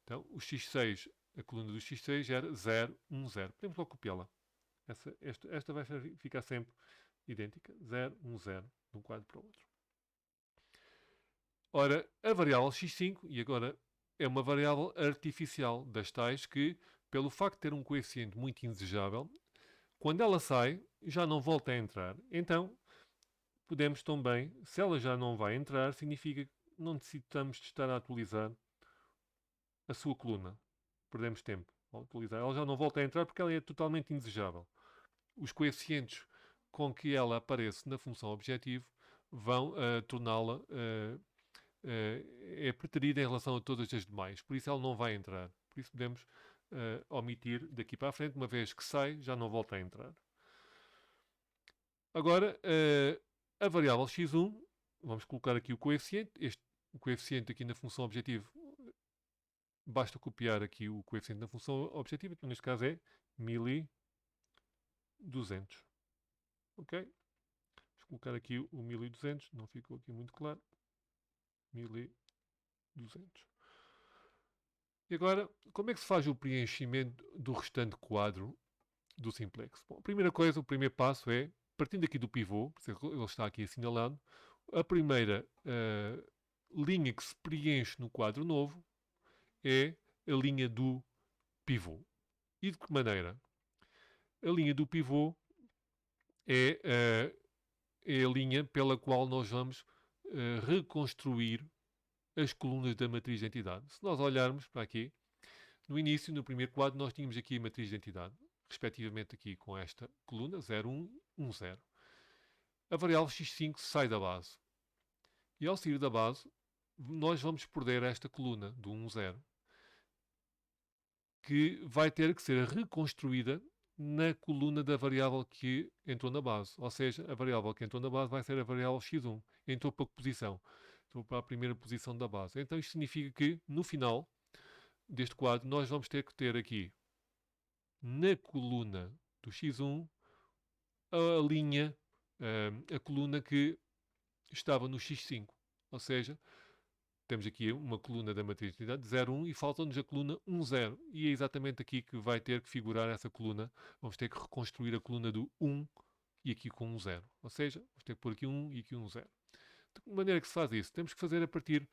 Então o x6, a coluna do x6 era 0, 1, 0. Podemos logo copiá-la. Esta vai ficar sempre idêntica. 0, 1, 0, de um quadro para o outro. Ora, a variável x5, e agora é uma variável artificial das tais que, pelo facto de ter um coeficiente muito indesejável, quando ela sai, já não volta a entrar. Então, podemos também, se ela já não vai entrar, significa que não necessitamos de estar a atualizar a sua coluna. Perdemos tempo ao atualizar. Ela já não volta a entrar porque ela é totalmente indesejável. Os coeficientes com que ela aparece na função objetivo vão torná-la é preterida em relação a todas as demais. Por isso ela não vai entrar. Por isso podemos omitir daqui para a frente. Uma vez que sai, já não volta a entrar. Agora, a variável x1, vamos colocar aqui o coeficiente. O coeficiente aqui na função objetivo, basta copiar aqui o coeficiente na função objetiva. Então, neste caso é 1200. Ok? Vamos colocar aqui o 1200. Não ficou aqui muito claro. 1200. E agora, como é que se faz o preenchimento do restante quadro do simplex? Bom, a primeira coisa, o primeiro passo é, partindo aqui do pivô, ele está aqui assinalado, a primeira linha que se preenche no quadro novo é a linha do pivô. E de que maneira? A linha do pivô é a linha pela qual nós vamos reconstruir as colunas da matriz de identidade. Se nós olharmos para aqui, no início, no primeiro quadro, nós tínhamos aqui a matriz de identidade, respectivamente aqui com esta coluna, 0, 1, 1, 0. A variável x5 sai da base. E ao sair da base, nós vamos perder esta coluna do 1, 0, que vai ter que ser reconstruída na coluna da variável que entrou na base. Ou seja, a variável que entrou na base vai ser a variável x1. Entrou para que posição? Entrou para a primeira posição da base. Então isto significa que, no final deste quadro, nós vamos ter que ter aqui, na coluna do x1, a linha, a coluna que estava no x5. Ou seja, temos aqui uma coluna da matriz de identidade 0, 1 e falta-nos a coluna 1, 0. E é exatamente aqui que vai ter que figurar essa coluna. Vamos ter que reconstruir a coluna do 1 e aqui com um 0. Ou seja, vamos ter que pôr aqui 1 e aqui um 0. De que maneira que se faz isso? Temos que fazer a partir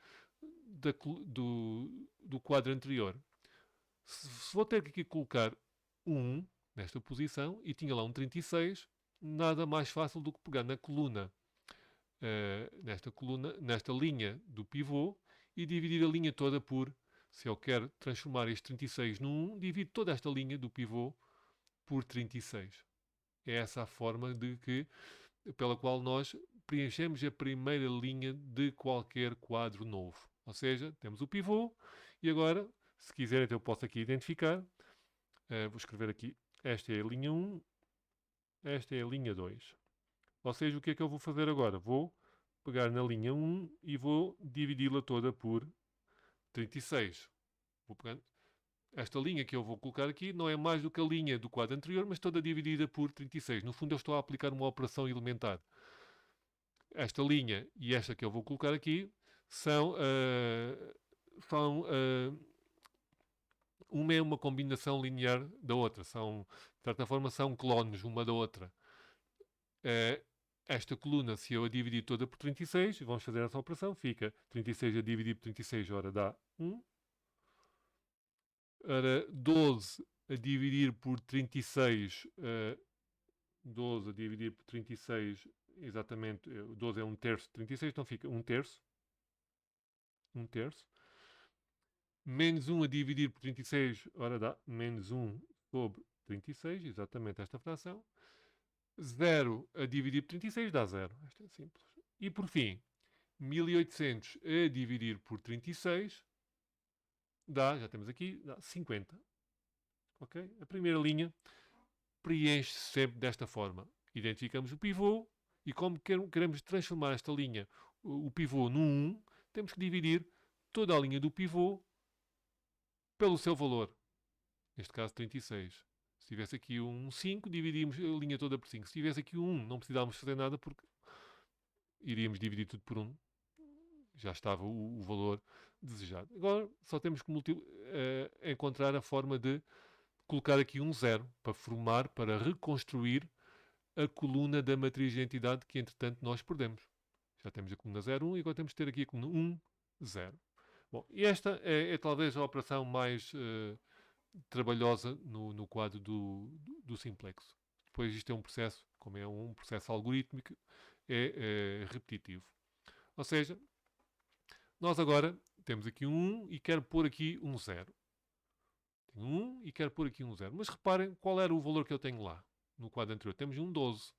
do quadro anterior. Se vou ter que aqui colocar 1 nesta posição e tinha lá um 36, nada mais fácil do que pegar na coluna nesta coluna, nesta linha do pivô e dividir a linha toda por, se eu quero transformar este 36 num 1, divido toda esta linha do pivô por 36. É essa a forma pela qual nós preenchemos a primeira linha de qualquer quadro novo. Ou seja, temos o pivô e agora, se quiserem, eu posso aqui identificar. Vou escrever aqui. Esta é a linha 1, esta é a linha 2. Ou seja, o que é que eu vou fazer agora? Vou pegar na linha 1 e vou dividi-la toda por 36. Vou pegar esta linha que eu vou colocar aqui não é mais do que a linha do quadro anterior, mas toda dividida por 36. No fundo, eu estou a aplicar uma operação elementar. Esta linha e esta que eu vou colocar aqui são uma é uma combinação linear da outra. De certa forma, são clones uma da outra. Esta coluna, se eu a dividir toda por 36, vamos fazer essa operação, fica 36 a dividir por 36, ora dá 1. Ora, 12 a dividir por 36, 12 a dividir por 36, exatamente, 12 é 1/3 de 36, então fica 1/3. 1/3. Menos 1 a dividir por 36, ora dá menos 1 sobre 36, exatamente esta fração. 0 a dividir por 36 dá 0. Isto é simples. E por fim, 1800 a dividir por 36 dá, já temos aqui, dá 50. Ok? A primeira linha preenche-se sempre desta forma. Identificamos o pivô e como queremos transformar esta linha, o pivô num 1, temos que dividir toda a linha do pivô pelo seu valor. Neste caso 36. Se tivesse aqui um 5, dividimos a linha toda por 5. Se tivesse aqui um 1, não precisávamos fazer nada porque iríamos dividir tudo por 1. Já estava o valor desejado. Agora só temos que encontrar a forma de colocar aqui um 0 para reconstruir a coluna da matriz de identidade que entretanto nós perdemos. Já temos a coluna 0, 1 e agora temos que ter aqui a coluna 1, 0. Bom, e esta é talvez a operação mais trabalhosa no quadro do simplex. Depois isto é um processo, como é um processo algorítmico, é repetitivo. Ou seja, nós agora temos aqui um 1 e quero pôr aqui um 0. Tenho 1 e quero pôr aqui um 0. Mas reparem qual era o valor que eu tenho lá no quadro anterior. Temos um 12.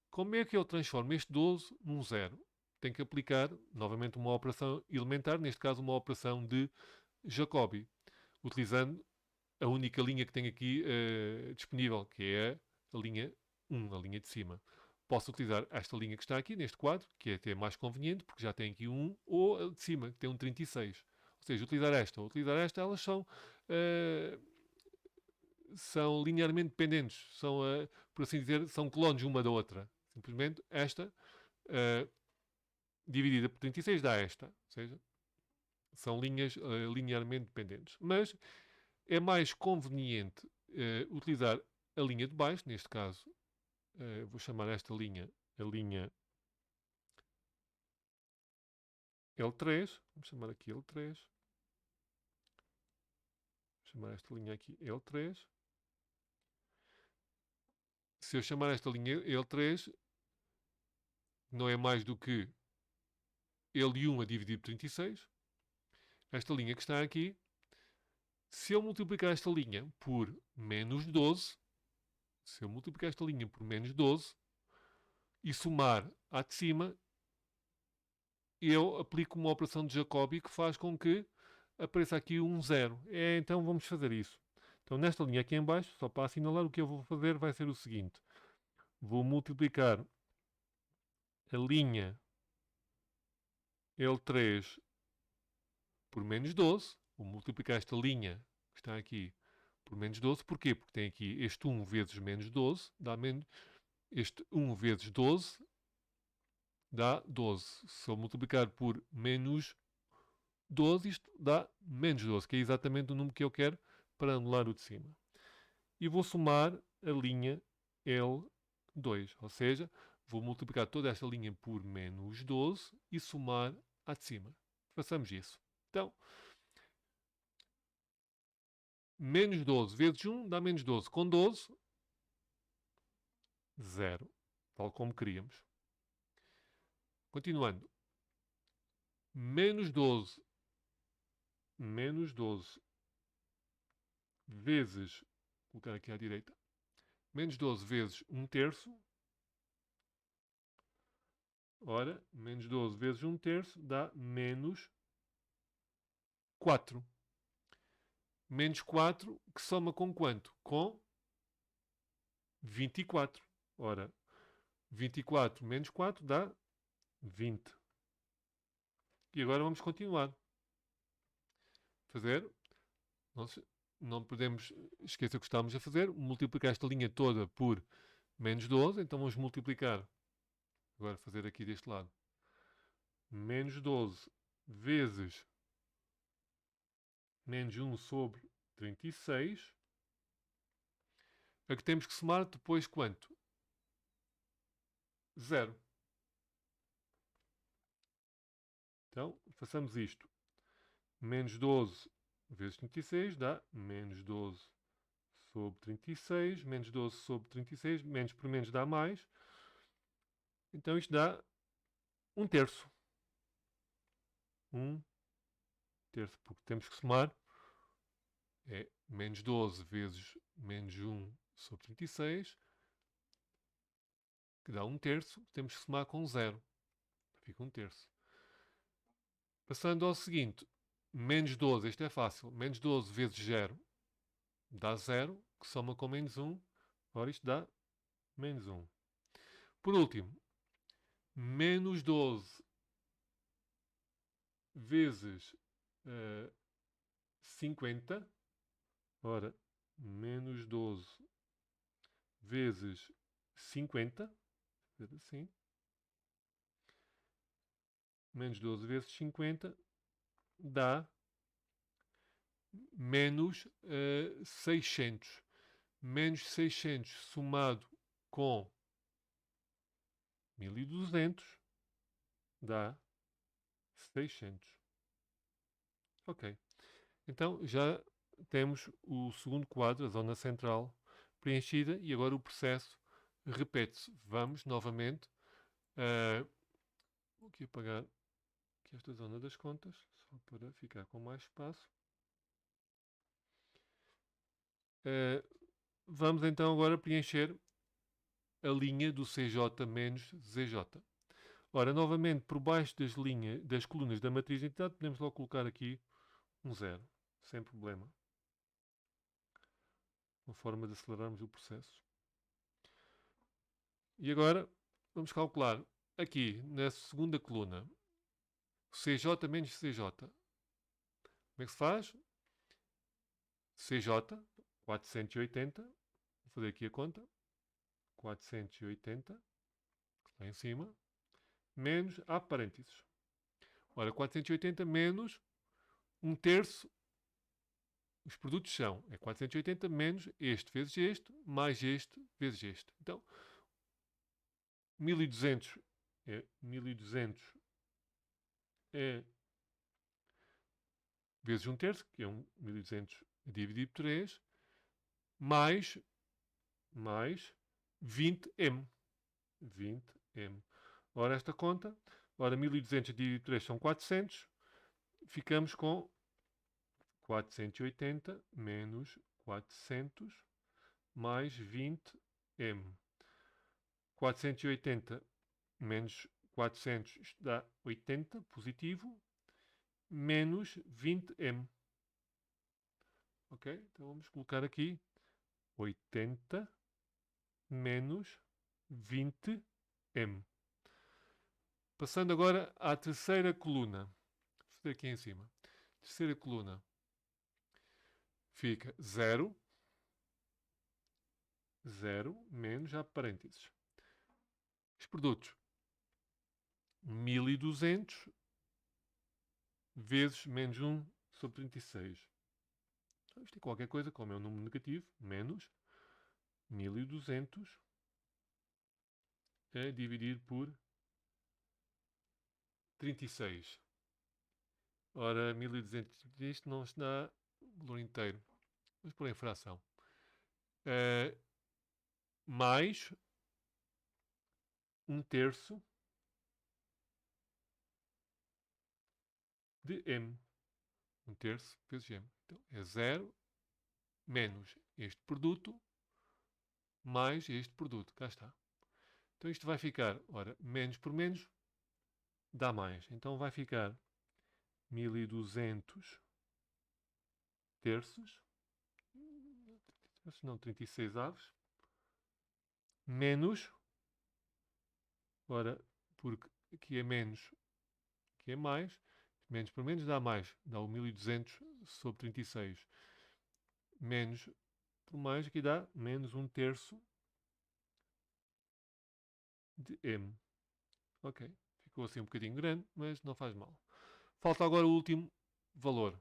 Como é que eu transformo este 12 num 0? Tenho que aplicar novamente uma operação elementar, neste caso uma operação de Jacobi, utilizando a única linha que tenho aqui disponível, que é a linha 1, a linha de cima. Posso utilizar esta linha que está aqui neste quadro, que é até mais conveniente, porque já tem aqui um 1, ou a de cima, que tem um 36. Ou seja, utilizar esta ou utilizar esta, elas são linearmente dependentes. São, por assim dizer, são clones uma da outra. Simplesmente esta dividida por 36 dá esta. Ou seja, são linhas linearmente dependentes. Mas é mais conveniente utilizar a linha de baixo, neste caso, vou chamar esta linha a linha L3, vamos chamar aqui L3, vou chamar esta linha aqui L3. Se eu chamar esta linha L3, não é mais do que L1 a dividir por 36. Esta linha que está aqui, se eu multiplicar esta linha por menos 12, se eu multiplicar esta linha por menos 12 e somar à de cima, eu aplico uma operação de Jacobi que faz com que apareça aqui um 0. Então vamos fazer isso. Então nesta linha aqui em baixo, só para assinalar, o que eu vou fazer vai ser o seguinte. Vou multiplicar a linha L3 por menos 12. Vou multiplicar esta linha que está aqui por menos 12. Porquê? Porque tem aqui este 1 vezes menos 12, dá menos. Este 1 vezes 12 dá 12. Se eu multiplicar por menos 12, isto dá menos 12, que é exatamente o número que eu quero para anular o de cima. E vou somar a linha L2, ou seja, vou multiplicar toda esta linha por menos 12 e somar à de cima. Façamos isso. Então, menos 12 vezes 1 dá menos 12. Com 12, 0. Tal como queríamos. Continuando. Menos 12 vezes, vou colocar aqui à direita, menos 12 vezes 1/3, ora, menos 12 vezes 1/3 dá menos 4. Menos 4, que soma com quanto? Com 24. Ora, 24 menos 4 dá 20. E agora vamos continuar. Fazer. Não podemos esquecer o que estamos a fazer. Multiplicar esta linha toda por menos 12. Então vamos multiplicar. Agora fazer aqui deste lado. Menos 12 vezes menos 1 sobre 36. A que temos que somar depois quanto? 0. Então, façamos isto. Menos 12 vezes 36 dá menos 12 sobre 36. Menos 12 sobre 36. Menos por menos dá mais. Então isto dá 1/3. 1/3. Porque temos que somar. É menos 12 vezes menos 1 sobre 36. Que dá 1/3. Temos que somar com 0. Fica 1/3. Passando ao seguinte. Menos 12. Este é fácil. Menos 12 vezes 0 dá 0. Que soma com menos 1. Ora isto dá menos 1. Por último. Menos 12 vezes 50. Ora, menos 12 vezes 50. Assim. Menos 12 vezes 50 dá menos 600. Menos 600 somado com 1200 dá 600. Ok. Então já temos o segundo quadro, a zona central, preenchida e agora o processo repete-se. Vamos novamente. Vou aqui apagar aqui esta zona das contas, só para ficar com mais espaço. Vamos então agora preencher a linha do CJ menos ZJ. Ora, novamente, por baixo das colunas da matriz de identidade, podemos logo colocar aqui um 0, sem problema. Uma forma de acelerarmos o processo. E agora, vamos calcular aqui, na segunda coluna, CJ menos CJ. Como é que se faz? CJ, 480. Vou fazer aqui a conta. 480, lá em cima, menos, há parênteses. Ora, 480 menos 1/3, os produtos são, é 480 menos este vezes este, mais este vezes este. Então, 1200 é vezes 1/3, que é 1200 dividido por 3, mais 20m. 20m. Ora, esta conta, ora 1200 dividido por 3 são 400, ficamos com 480 menos 400 mais 20m. 480 menos 400, isto dá 80, positivo, menos 20m. Ok? Então vamos colocar aqui 80 menos 20m. Passando agora à terceira coluna. Vou fazer aqui em cima. Terceira coluna fica 0, 0 menos, há parênteses. Os produtos 1200 vezes menos 1 sobre 36. Então, isto é qualquer coisa, como é um número negativo, menos 1200 a dividir por 36. Ora, 1200, isto não se dá o valor inteiro. Vamos pôr em fração. Mais 1/3 de m. 1/3 vezes m. Então, é 0 menos este produto mais este produto. Cá está. Então, isto vai ficar, ora, menos por menos dá mais. Então, vai ficar 1200 terços, não, 36 aves, menos, ora, porque aqui é menos, aqui é mais, menos por menos dá mais, dá o 1200 sobre 36, menos por mais, aqui dá menos 1/3 de m. Ok, ficou assim um bocadinho grande, mas não faz mal. Falta agora o último valor.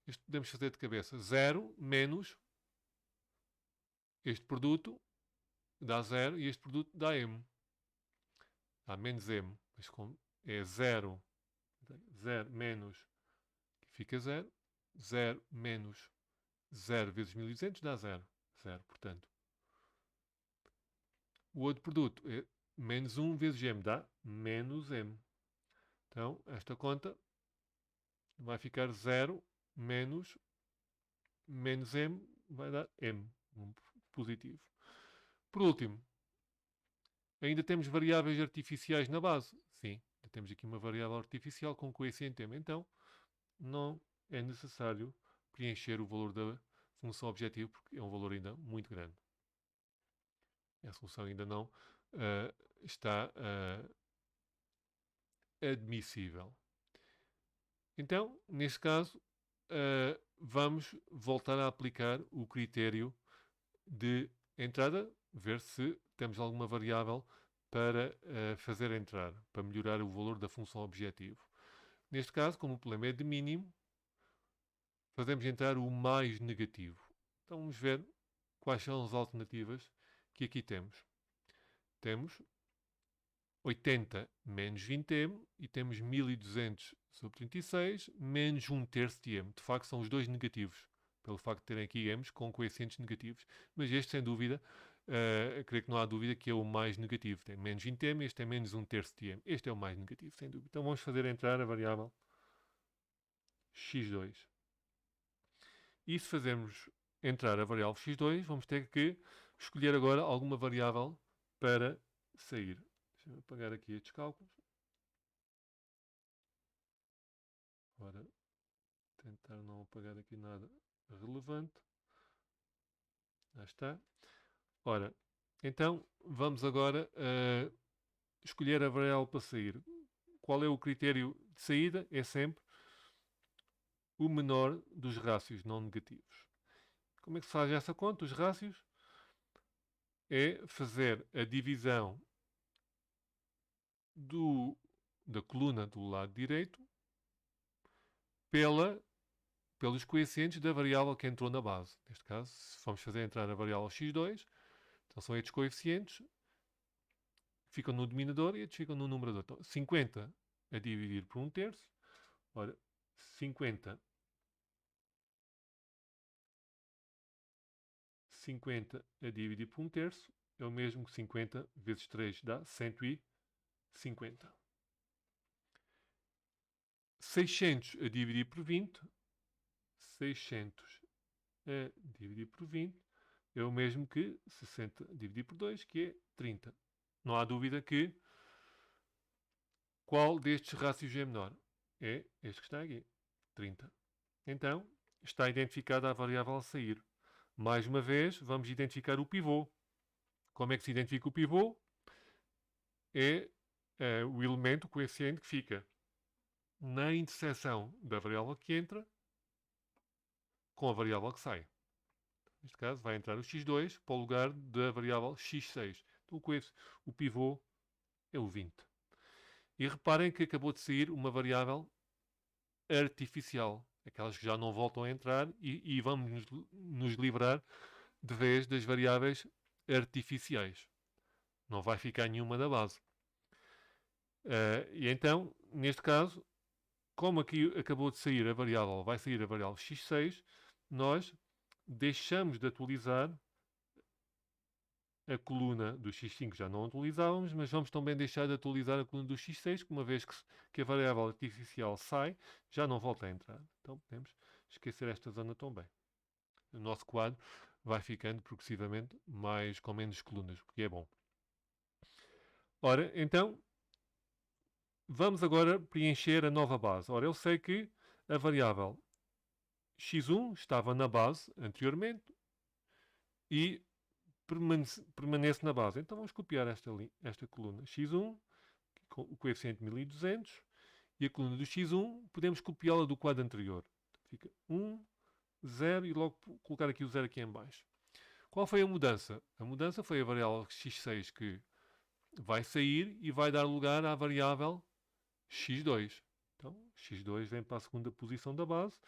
Isto podemos fazer de cabeça. 0 menos este produto dá 0 e este produto dá m. Dá menos m. Mas como é 0, 0 menos, aqui fica 0. 0 menos 0 vezes 1200 dá 0. 0, portanto. O outro produto é menos 1 vezes m, dá menos m. Então, esta conta vai ficar 0 menos m, vai dar m, um positivo. Por último, ainda temos variáveis artificiais na base. Sim, temos aqui uma variável artificial com coeficiente m. Então, não é necessário preencher o valor da função objetivo, porque é um valor ainda muito grande. A solução ainda não está admissível. Então, neste caso, vamos voltar a aplicar o critério de entrada, ver se temos alguma variável para fazer entrar, para melhorar o valor da função objetivo. Neste caso, como o problema é de mínimo, fazemos entrar o mais negativo. Então vamos ver quais são as alternativas que aqui temos. Temos 80 menos 20m e temos 1200 sobre 36 menos 1/3 de m. De facto, são os dois negativos, pelo facto de terem aqui m's com coeficientes negativos. Mas este, sem dúvida, creio que não há dúvida que é o mais negativo. Tem menos 20m, este é menos 1/3 de m. Este é o mais negativo, sem dúvida. Então vamos fazer entrar a variável x2. E se fazermos entrar a variável x2, vamos ter que escolher agora alguma variável para sair. Deixa-me apagar aqui estes cálculos. Ora, tentar não apagar aqui nada relevante. Já está. Ora, então vamos agora escolher a variável para sair. Qual é o critério de saída? É sempre o menor dos rácios não negativos. Como é que se faz essa conta? Os rácios é fazer a divisão da coluna do lado direito pelos coeficientes da variável que entrou na base. Neste caso, se vamos fazer entrar a variável x2, então são estes coeficientes, ficam no denominador e estes ficam no numerador. Então, 50 a dividir por 1/3, ora, 50 a dividir por 1/3 é o mesmo que 50 vezes 3 dá 150. 600 a dividir por 20, 600 a dividir por 20 é o mesmo que 60 dividido por 2, que é 30. Não há dúvida que qual destes rácios é menor? É este que está aqui, 30. Então, está identificada a variável a sair. Mais uma vez, vamos identificar o pivô. Como é que se identifica o pivô? É o elemento, o coeficiente que fica na interseção da variável que entra com a variável que sai. Neste caso, vai entrar o x2 para o lugar da variável x6. Então, o pivô é o 20. E reparem que acabou de sair uma variável artificial. Aquelas que já não voltam a entrar e vamos nos livrar de vez das variáveis artificiais. Não vai ficar nenhuma da base. E então, neste caso, como aqui acabou de sair a variável, vai sair a variável x6, nós deixamos de atualizar a coluna do x5 já não atualizávamos, mas vamos também deixar de atualizar a coluna do x6, uma vez que a variável artificial sai, já não volta a entrar. Então podemos esquecer esta zona também. O nosso quadro vai ficando progressivamente com menos colunas, o que é bom. Ora, então, vamos agora preencher a nova base. Ora, eu sei que a variável x1 estava na base anteriormente e permanece na base. Então vamos copiar esta coluna x1, com o coeficiente 1200, e a coluna do x1 podemos copiá-la do quadro anterior. Fica 1, 0 e logo colocar aqui o 0 aqui em baixo. Qual foi a mudança? A mudança foi a variável x6 que vai sair e vai dar lugar à variável x2. Então, x2 vem para a segunda posição da base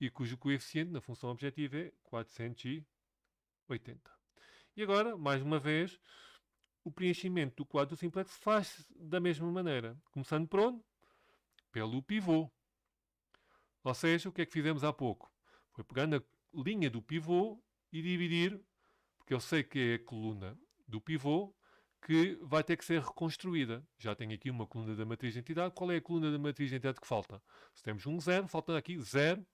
e cujo coeficiente na função objetiva é 480. E agora, mais uma vez, o preenchimento do quadro simplex faz-se da mesma maneira. Começando por onde? Pelo pivô. Ou seja, o que é que fizemos há pouco? Foi pegar na linha do pivô e dividir, porque eu sei que é a coluna do pivô que vai ter que ser reconstruída. Já tenho aqui uma coluna da matriz de identidade. Qual é a coluna da matriz de identidade que falta? Se temos um 0, falta aqui 0.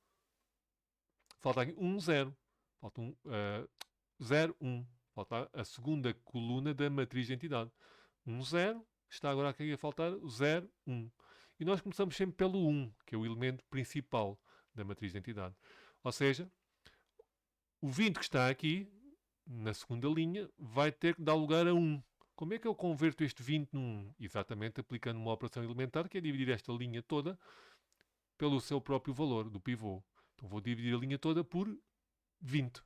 Falta aqui 1, 0. Falta 0, 1. Falta a segunda coluna da matriz de identidade. 1, 0. Está agora aqui a faltar 0, 1. E nós começamos sempre pelo 1, que é o elemento principal da matriz de identidade. Ou seja, o 20 que está aqui, na segunda linha, vai ter que dar lugar a 1. Como é que eu converto este 20 num 1? Exatamente aplicando uma operação elementar, que é dividir esta linha toda pelo seu próprio valor do pivô. Então vou dividir a linha toda por 20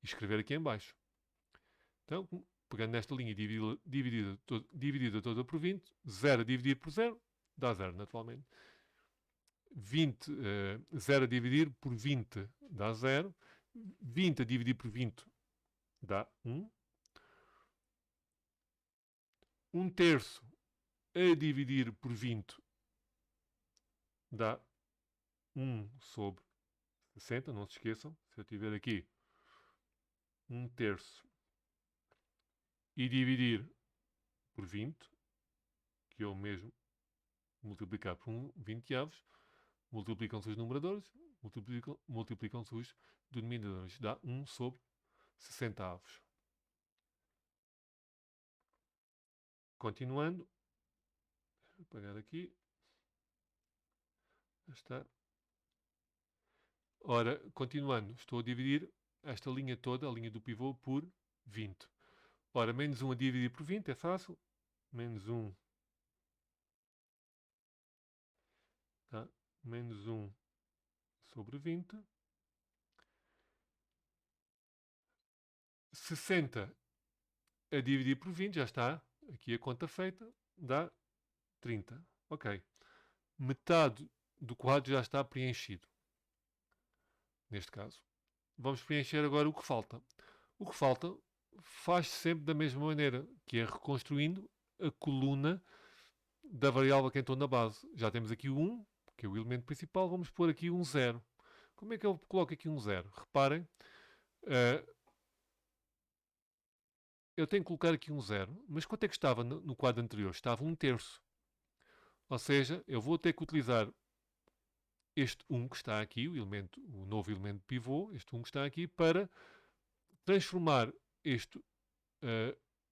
e escrever aqui em baixo. Então, pegando nesta linha dividida toda por 20, 0 dividido por 0 dá 0, naturalmente. 0 a dividir por 20 dá 0. 20 a dividir por 20 dá 1. 1 terço a dividir por 20 dá 1 sobre 60, não se esqueçam. Se eu tiver aqui 1 terço e dividir por 20, que é o mesmo multiplicar por 20 avos, multiplicam-se os numeradores, multiplicam-se os denominadores. Dá 1 sobre 60 avos. Continuando, vou apagar aqui. Já está. Ora, continuando, estou a dividir esta linha toda, a linha do pivô, por 20. Ora, menos 1 a dividir por 20 é fácil. Menos 1. Tá? Menos 1 sobre 20. 60 a dividir por 20, já está. Aqui a conta feita, dá 30. Ok. Metade do quadro já está preenchido. Neste caso. Vamos preencher agora o que falta. O que falta faz-se sempre da mesma maneira, que é reconstruindo a coluna da variável que entrou na base. Já temos aqui o 1, que é o elemento principal, vamos pôr aqui um 0. Como é que eu coloco aqui um 0? Reparem, eu tenho que colocar aqui um 0, mas quanto é que estava no quadro anterior? Estava 1 terço. Ou seja, eu vou ter que utilizar este 1 que está aqui, o novo elemento pivô, este 1 que está aqui, para transformar este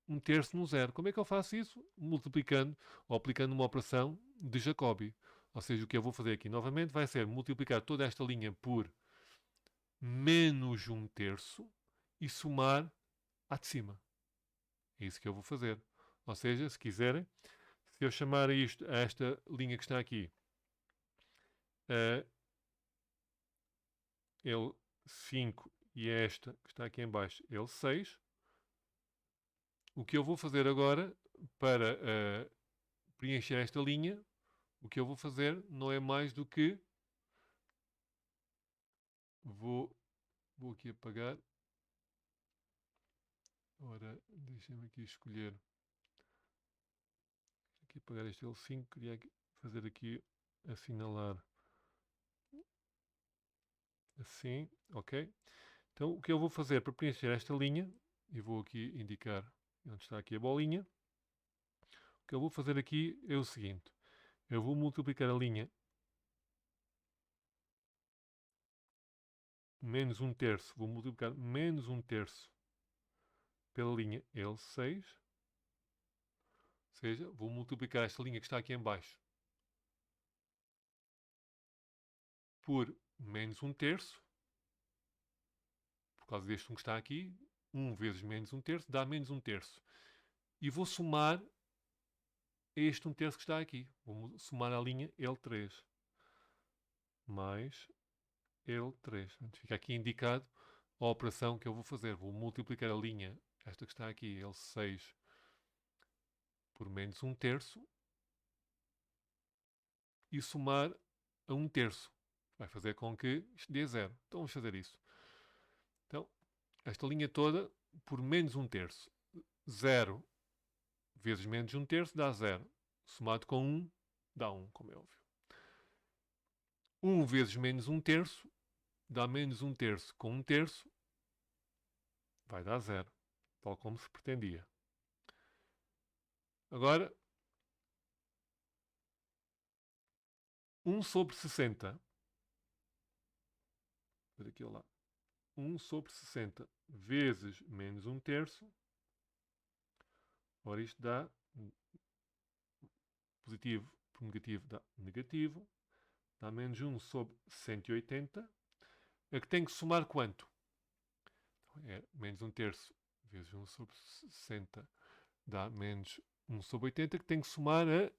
1 terço num 0. Como é que eu faço isso? Multiplicando ou aplicando uma operação de Jacobi. Ou seja, o que eu vou fazer aqui novamente vai ser multiplicar toda esta linha por menos 1 terço e somar à de cima. É isso que eu vou fazer. Ou seja, se quiserem, se eu chamar a esta linha que está aqui, L 5 e esta que está aqui em baixo, L 6, o que eu vou fazer agora para preencher esta linha, o que eu vou fazer não é mais do que vou aqui apagar. Ora, deixem-me aqui escolher. Aqui apagar este L5, queria fazer aqui assinalar assim, ok? Então o que eu vou fazer para preencher esta linha, e vou aqui indicar onde está aqui a bolinha. O que eu vou fazer aqui é o seguinte. Eu vou multiplicar a linha menos 1/3. Vou multiplicar menos 1/3 pela linha L6. Ou seja, vou multiplicar esta linha que está aqui em baixo por menos 1/3. Por causa deste 1 que está aqui. 1 vezes menos 1/3 dá menos 1/3. E vou somar este 1/3 que está aqui. Vou somar a linha L3 mais L3. Fica aqui indicado a operação que eu vou fazer. Vou multiplicar a linha, esta que está aqui, L6, por menos 1/3 e somar a 1/3. Vai fazer com que isto dê 0. Então vamos fazer isso. Então, esta linha toda por menos 1/3. 0 vezes menos 1/3 dá 0. Somado com 1 dá 1, como é óbvio. 1 vezes menos 1/3 dá menos 1/3 com 1/3 vai dar 0, tal como se pretendia. Agora, 1 sobre 60. Por aqui ao lado. 1 sobre 60 vezes menos 1/3. Ora, isto dá positivo por negativo dá negativo. Dá menos 1 sobre 180. A que tem que somar quanto? É menos 1/3 vezes 1 sobre 60 dá menos 1 sobre 80, que tem que somar a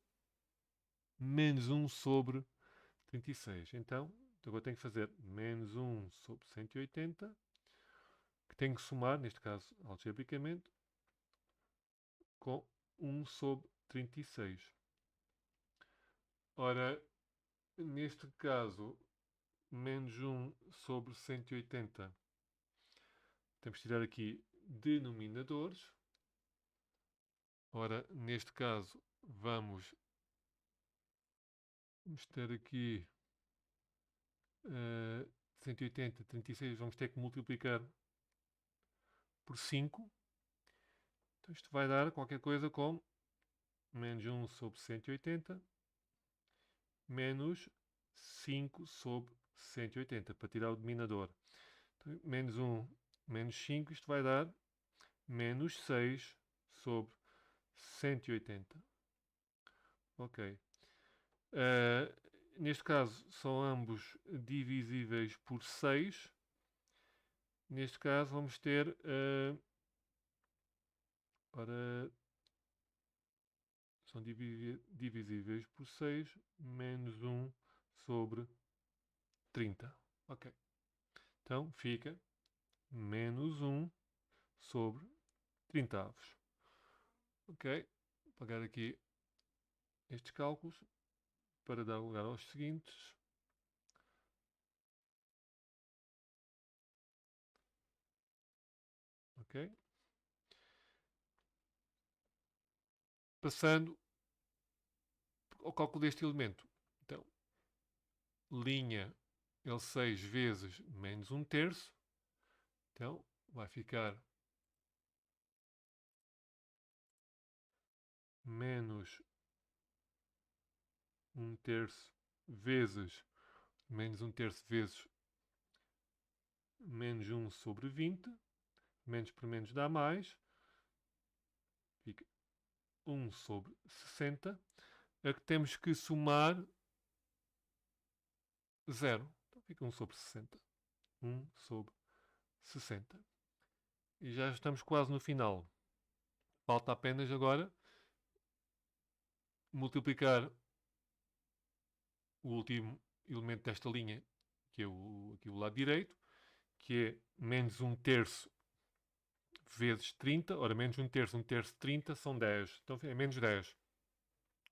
menos 1 sobre 36. Então, agora tenho que fazer menos 1 sobre 180, que tenho que somar, neste caso, algebricamente, com 1 sobre 36. Ora, neste caso, menos 1 sobre 180, temos que tirar aqui denominadores. Ora, neste caso, vamos ter aqui 180, 36, vamos ter que multiplicar por 5. Então isto vai dar qualquer coisa como menos 1 sobre 180 menos 5 sobre 180, para tirar o denominador. Então, menos 1, menos 5, isto vai dar menos 6 sobre 180. Ok. Neste caso, são ambos divisíveis por 6. Neste caso, vamos ter... ora, são divisíveis por 6 menos 1 sobre 30. Ok. Então, fica menos 1 sobre 30 avos. Ok. Vou apagar aqui estes cálculos para dar lugar aos seguintes. Ok. Passando ao cálculo deste elemento. Então, linha L6 vezes menos 1/3. Então, vai ficar menos 1/3 vezes menos 1/3 vezes menos 1 sobre 20. Menos por menos dá mais. Fica 1 sobre 60. A que temos que somar 0. Então fica 1 sobre 60. 1 sobre 60. E já estamos quase no final. Falta apenas agora multiplicar o último elemento desta linha, que é aqui o lado direito, que é menos 1/3 vezes 30. Ora, menos 1/3, 1/3 de 30 são 10. Então é menos 10.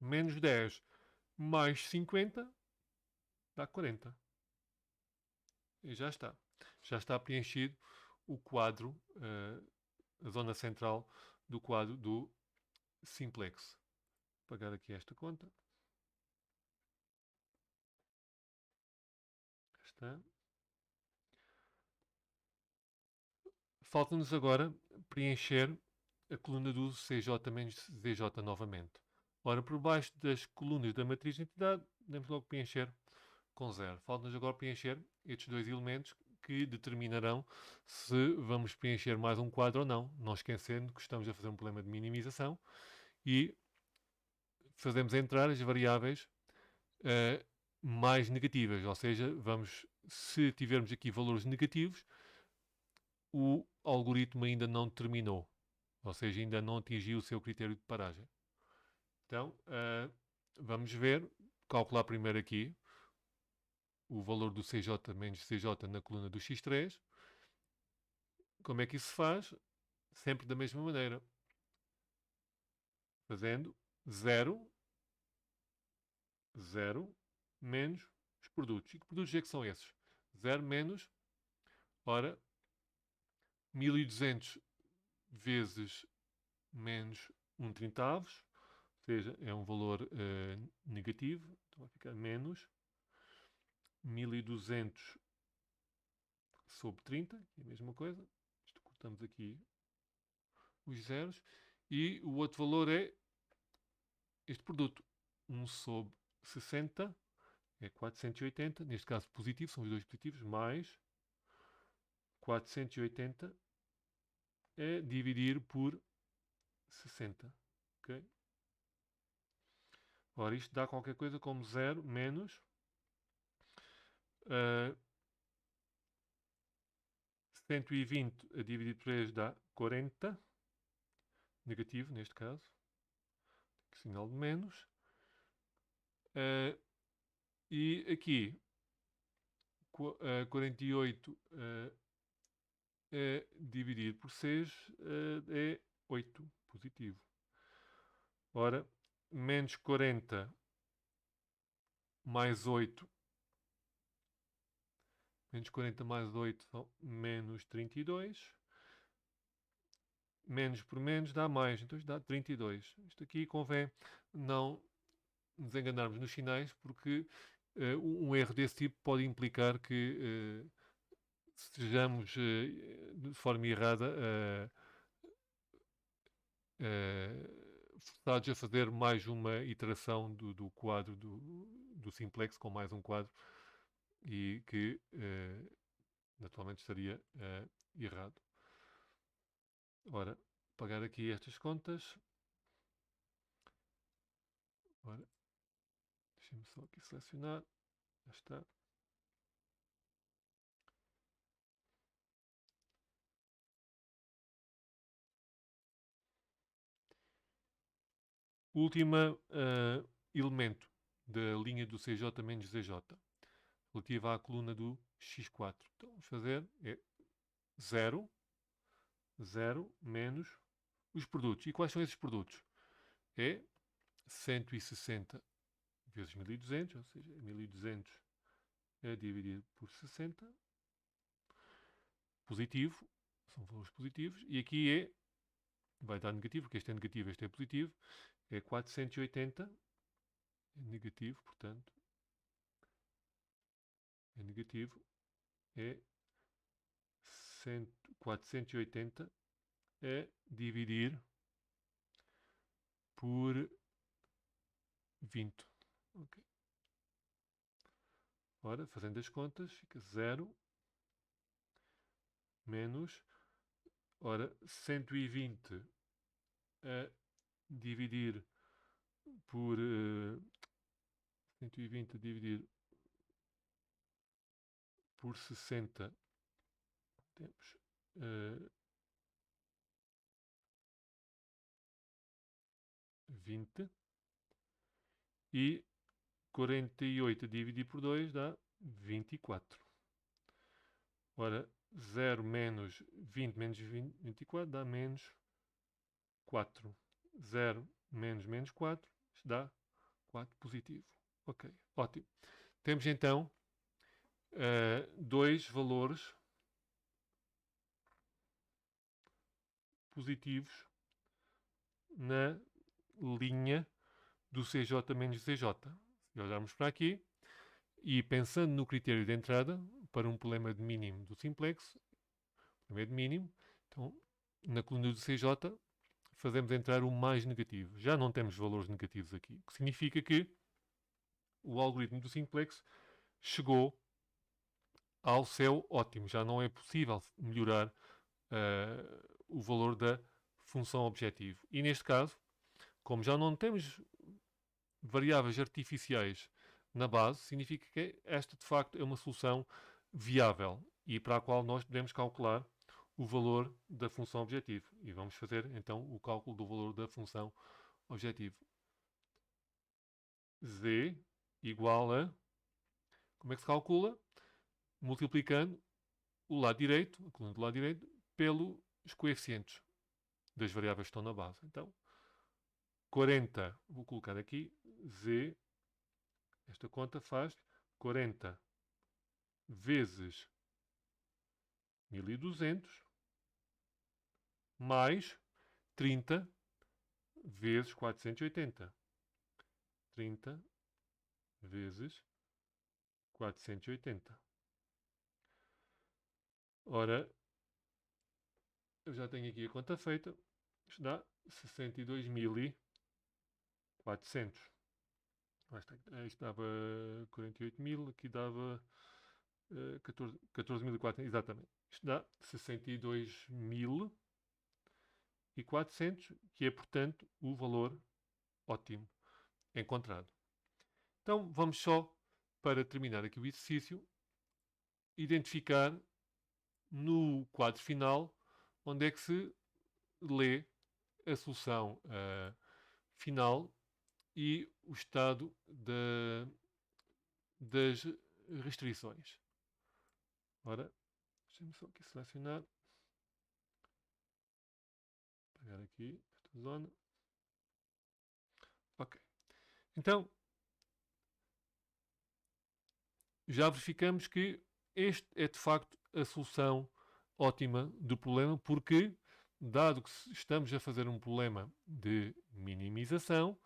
Menos 10 mais 50 dá 40. E já está. Já está preenchido o quadro, a zona central do quadro do simplex. Vou pagar aqui esta conta. Está. Falta-nos agora preencher a coluna do CJ menos CJ novamente. Ora, por baixo das colunas da matriz de identidade, podemos logo preencher com 0. Falta-nos agora preencher estes dois elementos que determinarão se vamos preencher mais um quadro ou não. Não esquecendo que estamos a fazer um problema de minimização e fazemos entrar as variáveis mais negativas, ou seja, se tivermos aqui valores negativos, o algoritmo ainda não terminou, ou seja, ainda não atingiu o seu critério de paragem. Então, vamos calcular primeiro aqui o valor do CJ menos CJ na coluna do X3. Como é que isso se faz? Sempre da mesma maneira. Fazendo 0, 0, menos os produtos. E que produtos é que são esses? 0 menos, ora, 1200 vezes menos 1/30, ou seja, é um valor negativo, então vai ficar menos 1200 sobre 30, que é a mesma coisa. Isto cortamos aqui os zeros. E o outro valor é este produto, 1 sobre 60, é 480, neste caso positivo, são os dois positivos, mais 480 é dividir por 60. Okay? Ora, isto dá qualquer coisa como 0 menos 120 a dividir por 3 dá 40, negativo neste caso, sinal de menos. E aqui 48 dividir por 6 é 8, positivo. Ora, menos 40 mais 8, menos 40 mais 8 são menos 32. Menos por menos dá mais, então isto dá 32. Isto aqui convém não nos enganarmos nos sinais, porque um erro desse tipo pode implicar que estejamos de forma errada forçados a fazer mais uma iteração do quadro do simplex com mais um quadro e que naturalmente estaria errado. Ora, pagar aqui estas contas. Ora, deixem-me só aqui selecionar. Já está. Última elemento da linha do CJ menos ZJ, relativa à coluna do X4. Então, vamos fazer 0, 0 menos os produtos. E quais são esses produtos? É 160 vezes 1200, ou seja, 1200 a dividir por 60. Positivo, são valores positivos. E aqui vai dar negativo, porque este é negativo, este é positivo. É 480, é negativo, portanto, é negativo, é 480 a dividir por 20. Okay. Ora, fazendo as contas, fica 0 menos, ora, 120 a dividir por 120 a dividir por 60, temos 20 e 48 a dividir por 2 dá 24. Ora, 0 menos 20 menos 24 dá menos 4. 0 menos menos 4, isto dá 4 positivo. Ok, ótimo. Temos então dois valores positivos na linha do CJ menos CJ. Se olharmos para aqui e pensando no critério de entrada para um problema de mínimo do simplex, problema de mínimo, então na coluna do CJ, fazemos entrar o mais negativo. Já não temos valores negativos aqui, o que significa que o algoritmo do simplex chegou ao seu ótimo. Já não é possível melhorar o valor da função objetivo. E neste caso, como já não temos variáveis artificiais na base, significa que esta de facto é uma solução viável e para a qual nós podemos calcular o valor da função objetivo. E vamos fazer então o cálculo do valor da função objetivo. Z igual a... Como é que se calcula? Multiplicando o lado direito, a coluna do lado direito, pelos coeficientes das variáveis que estão na base. Então, 40, vou colocar aqui, Z, esta conta faz 40 vezes 1200 mais 30 vezes 480. 30 vezes 480. Ora, eu já tenho aqui a conta feita. Isto dá 62.400. Isto dava 48.000, aqui dava 14.400, exatamente. Isto dá 62.400, que é, portanto, o valor ótimo encontrado. Então, vamos só, para terminar aqui o exercício, identificar no quadro final onde é que se lê a solução final e o estado das restrições. Ora, deixa-me só aqui selecionar. Pegar aqui esta zona. Ok. Então, já verificamos que este é de facto a solução ótima do problema, porque, dado que estamos a fazer um problema de minimização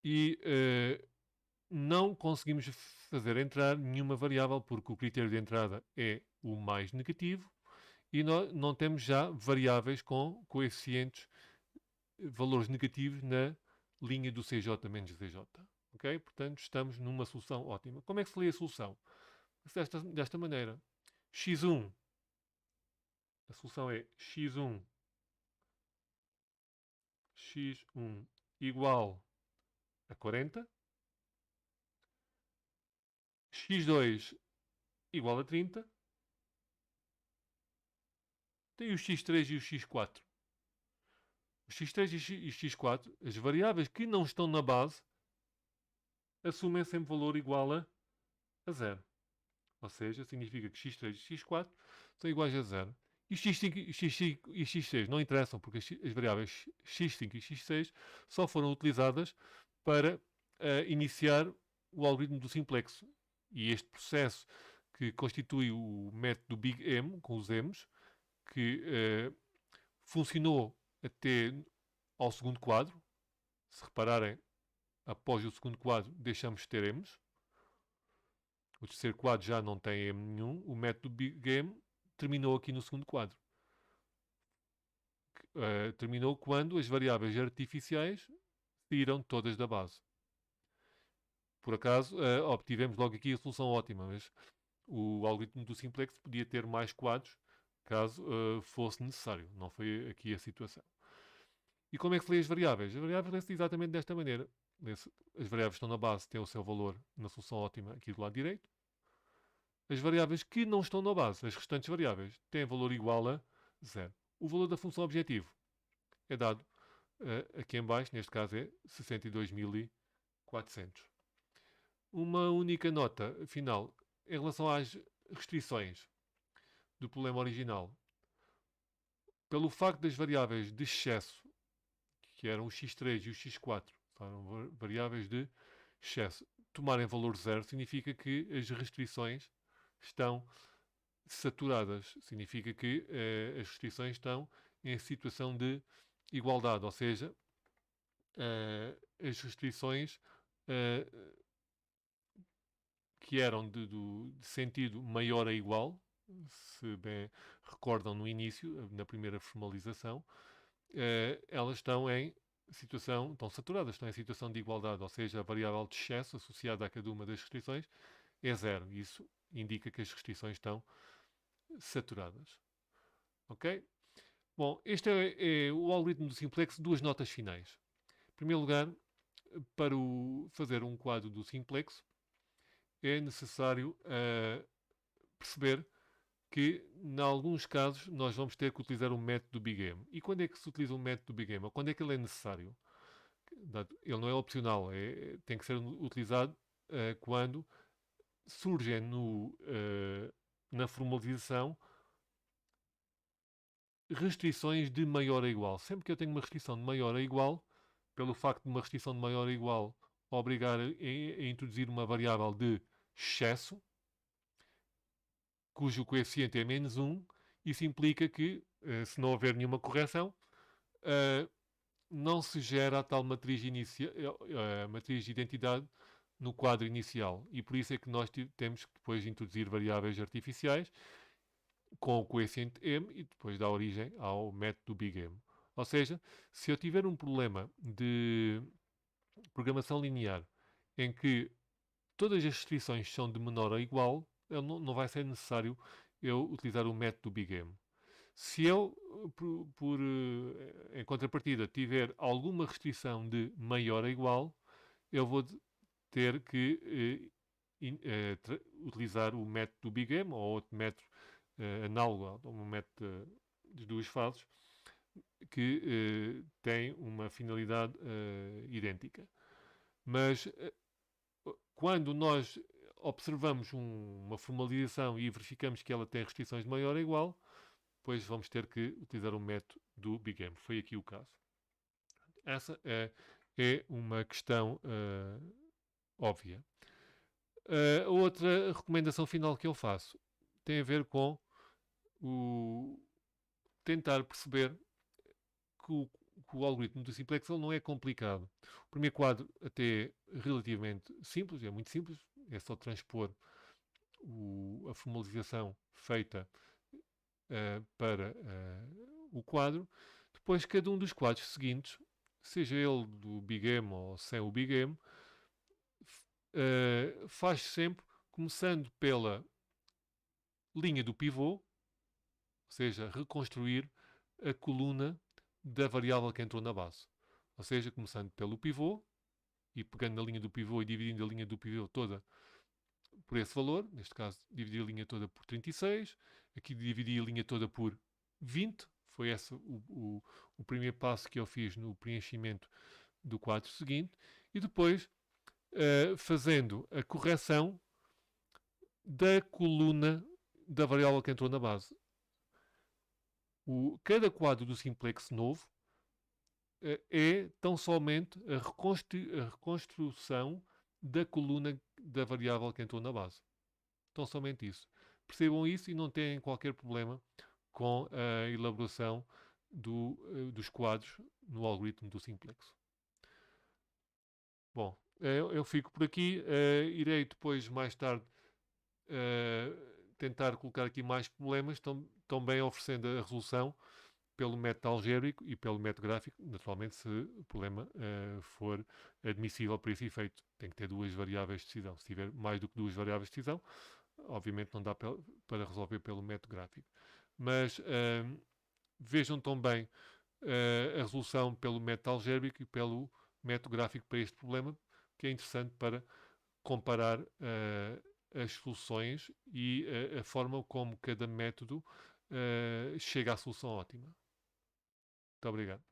e não conseguimos fazer entrar nenhuma variável, porque o critério de entrada é o mais negativo e nós não temos já variáveis com coeficientes, valores negativos na linha do CJ menos DJ. Ok? Portanto, estamos numa solução ótima. Como é que se lê a solução? Desta maneira. x1, a solução é x1 igual a 40, x2 igual a 30, tem o x3 e o x4. O x3 e o x4, as variáveis que não estão na base, assumem sempre valor igual a 0. Ou seja, significa que x3 e x4 são iguais a 0. E x5 e x6 não interessam, porque as variáveis x5 e x6 só foram utilizadas para iniciar o algoritmo do simplex. E este processo que constitui o método Big M, com os M's, que funcionou até ao segundo quadro. Se repararem, após o segundo quadro deixamos de ter M's. O terceiro quadro já não tem M nenhum. O método Big M terminou aqui no segundo quadro. Terminou quando as variáveis artificiais saíram todas da base. Por acaso, obtivemos logo aqui a solução ótima, mas o algoritmo do simplex podia ter mais quadros caso fosse necessário. Não foi aqui a situação. E como é que se lê as variáveis? As variáveis lê-se exatamente desta maneira. As variáveis que estão na base têm o seu valor na solução ótima aqui do lado direito. As variáveis que não estão na base, as restantes variáveis, têm valor igual a 0. O valor da função objetivo é dado aqui em baixo, neste caso é 62.400. Uma única nota final em relação às restrições do problema original. Pelo facto das variáveis de excesso, que eram o x3 e o x4, são variáveis de excesso, tomarem valor 0, significa que as restrições estão saturadas. Significa que as restrições estão em situação de igualdade, ou seja, as restrições que eram de sentido maior a igual, se bem recordam no início, na primeira formalização, elas estão saturadas, estão em situação de igualdade, ou seja, a variável de excesso associada a cada uma das restrições é zero. Isso indica que as restrições estão saturadas. Ok? Bom, este é o algoritmo do simplex, duas notas finais. Em primeiro lugar, para fazer um quadro do simplex, é necessário perceber que, em alguns casos, nós vamos ter que utilizar o método do Big M. E quando é que se utiliza o método do Big M? Ou quando é que ele é necessário? Ele não é opcional, tem que ser utilizado quando surgem na formalização restrições de maior a igual. Sempre que eu tenho uma restrição de maior a igual, pelo facto de uma restrição de maior a igual obrigar a introduzir uma variável de excesso, cujo coeficiente é menos 1, isso implica que, se não houver nenhuma correção, não se gera a tal matriz, matriz de identidade no quadro inicial. E por isso é que nós temos que depois introduzir variáveis artificiais com o coeficiente m e depois dá origem ao método Big M. Ou seja, se eu tiver um problema de programação linear em que todas as restrições são de menor a igual, não vai ser necessário eu utilizar o método Big M. Se eu, em contrapartida, tiver alguma restrição de maior a igual, eu vou ter que utilizar o método Big M ou outro método análogo ao método de duas fases que tem uma finalidade idêntica. Mas quando nós observamos uma formalização e verificamos que ela tem restrições de maior a igual, depois vamos ter que utilizar o método do Big M. Foi aqui o caso. Essa é uma questão óbvia. A outra recomendação final que eu faço tem a ver com tentar perceber que o algoritmo do simplex não é complicado. O primeiro quadro até é relativamente simples, é muito simples, é só transpor a formalização feita para o quadro. Depois, cada um dos quadros seguintes, seja ele do Big M ou sem o Big M, faz sempre começando pela linha do pivô, ou seja, reconstruir a coluna da variável que entrou na base. Ou seja, começando pelo pivô e pegando na linha do pivô e dividindo a linha do pivô toda por esse valor, neste caso dividi a linha toda por 36, aqui dividi a linha toda por 20, foi esse o primeiro passo que eu fiz no preenchimento do quadro seguinte, e depois fazendo a correção da coluna da variável que entrou na base. Cada quadro do simplex novo é tão somente a reconstrução da coluna da variável que entrou na base. Tão somente isso. Percebam isso e não têm qualquer problema com a elaboração dos quadros no algoritmo do simplex. Bom, eu fico por aqui. Irei depois, mais tarde, tentar colocar aqui mais problemas, também oferecendo a resolução pelo método algébrico e pelo método gráfico, naturalmente, se o problema for admissível para esse efeito. Tem que ter duas variáveis de decisão. Se tiver mais do que duas variáveis de decisão, obviamente não dá para resolver pelo método gráfico. Mas vejam também a resolução pelo método algébrico e pelo método gráfico para este problema, que é interessante para comparar as soluções e a forma como cada método chega à solução ótima. Muito obrigado.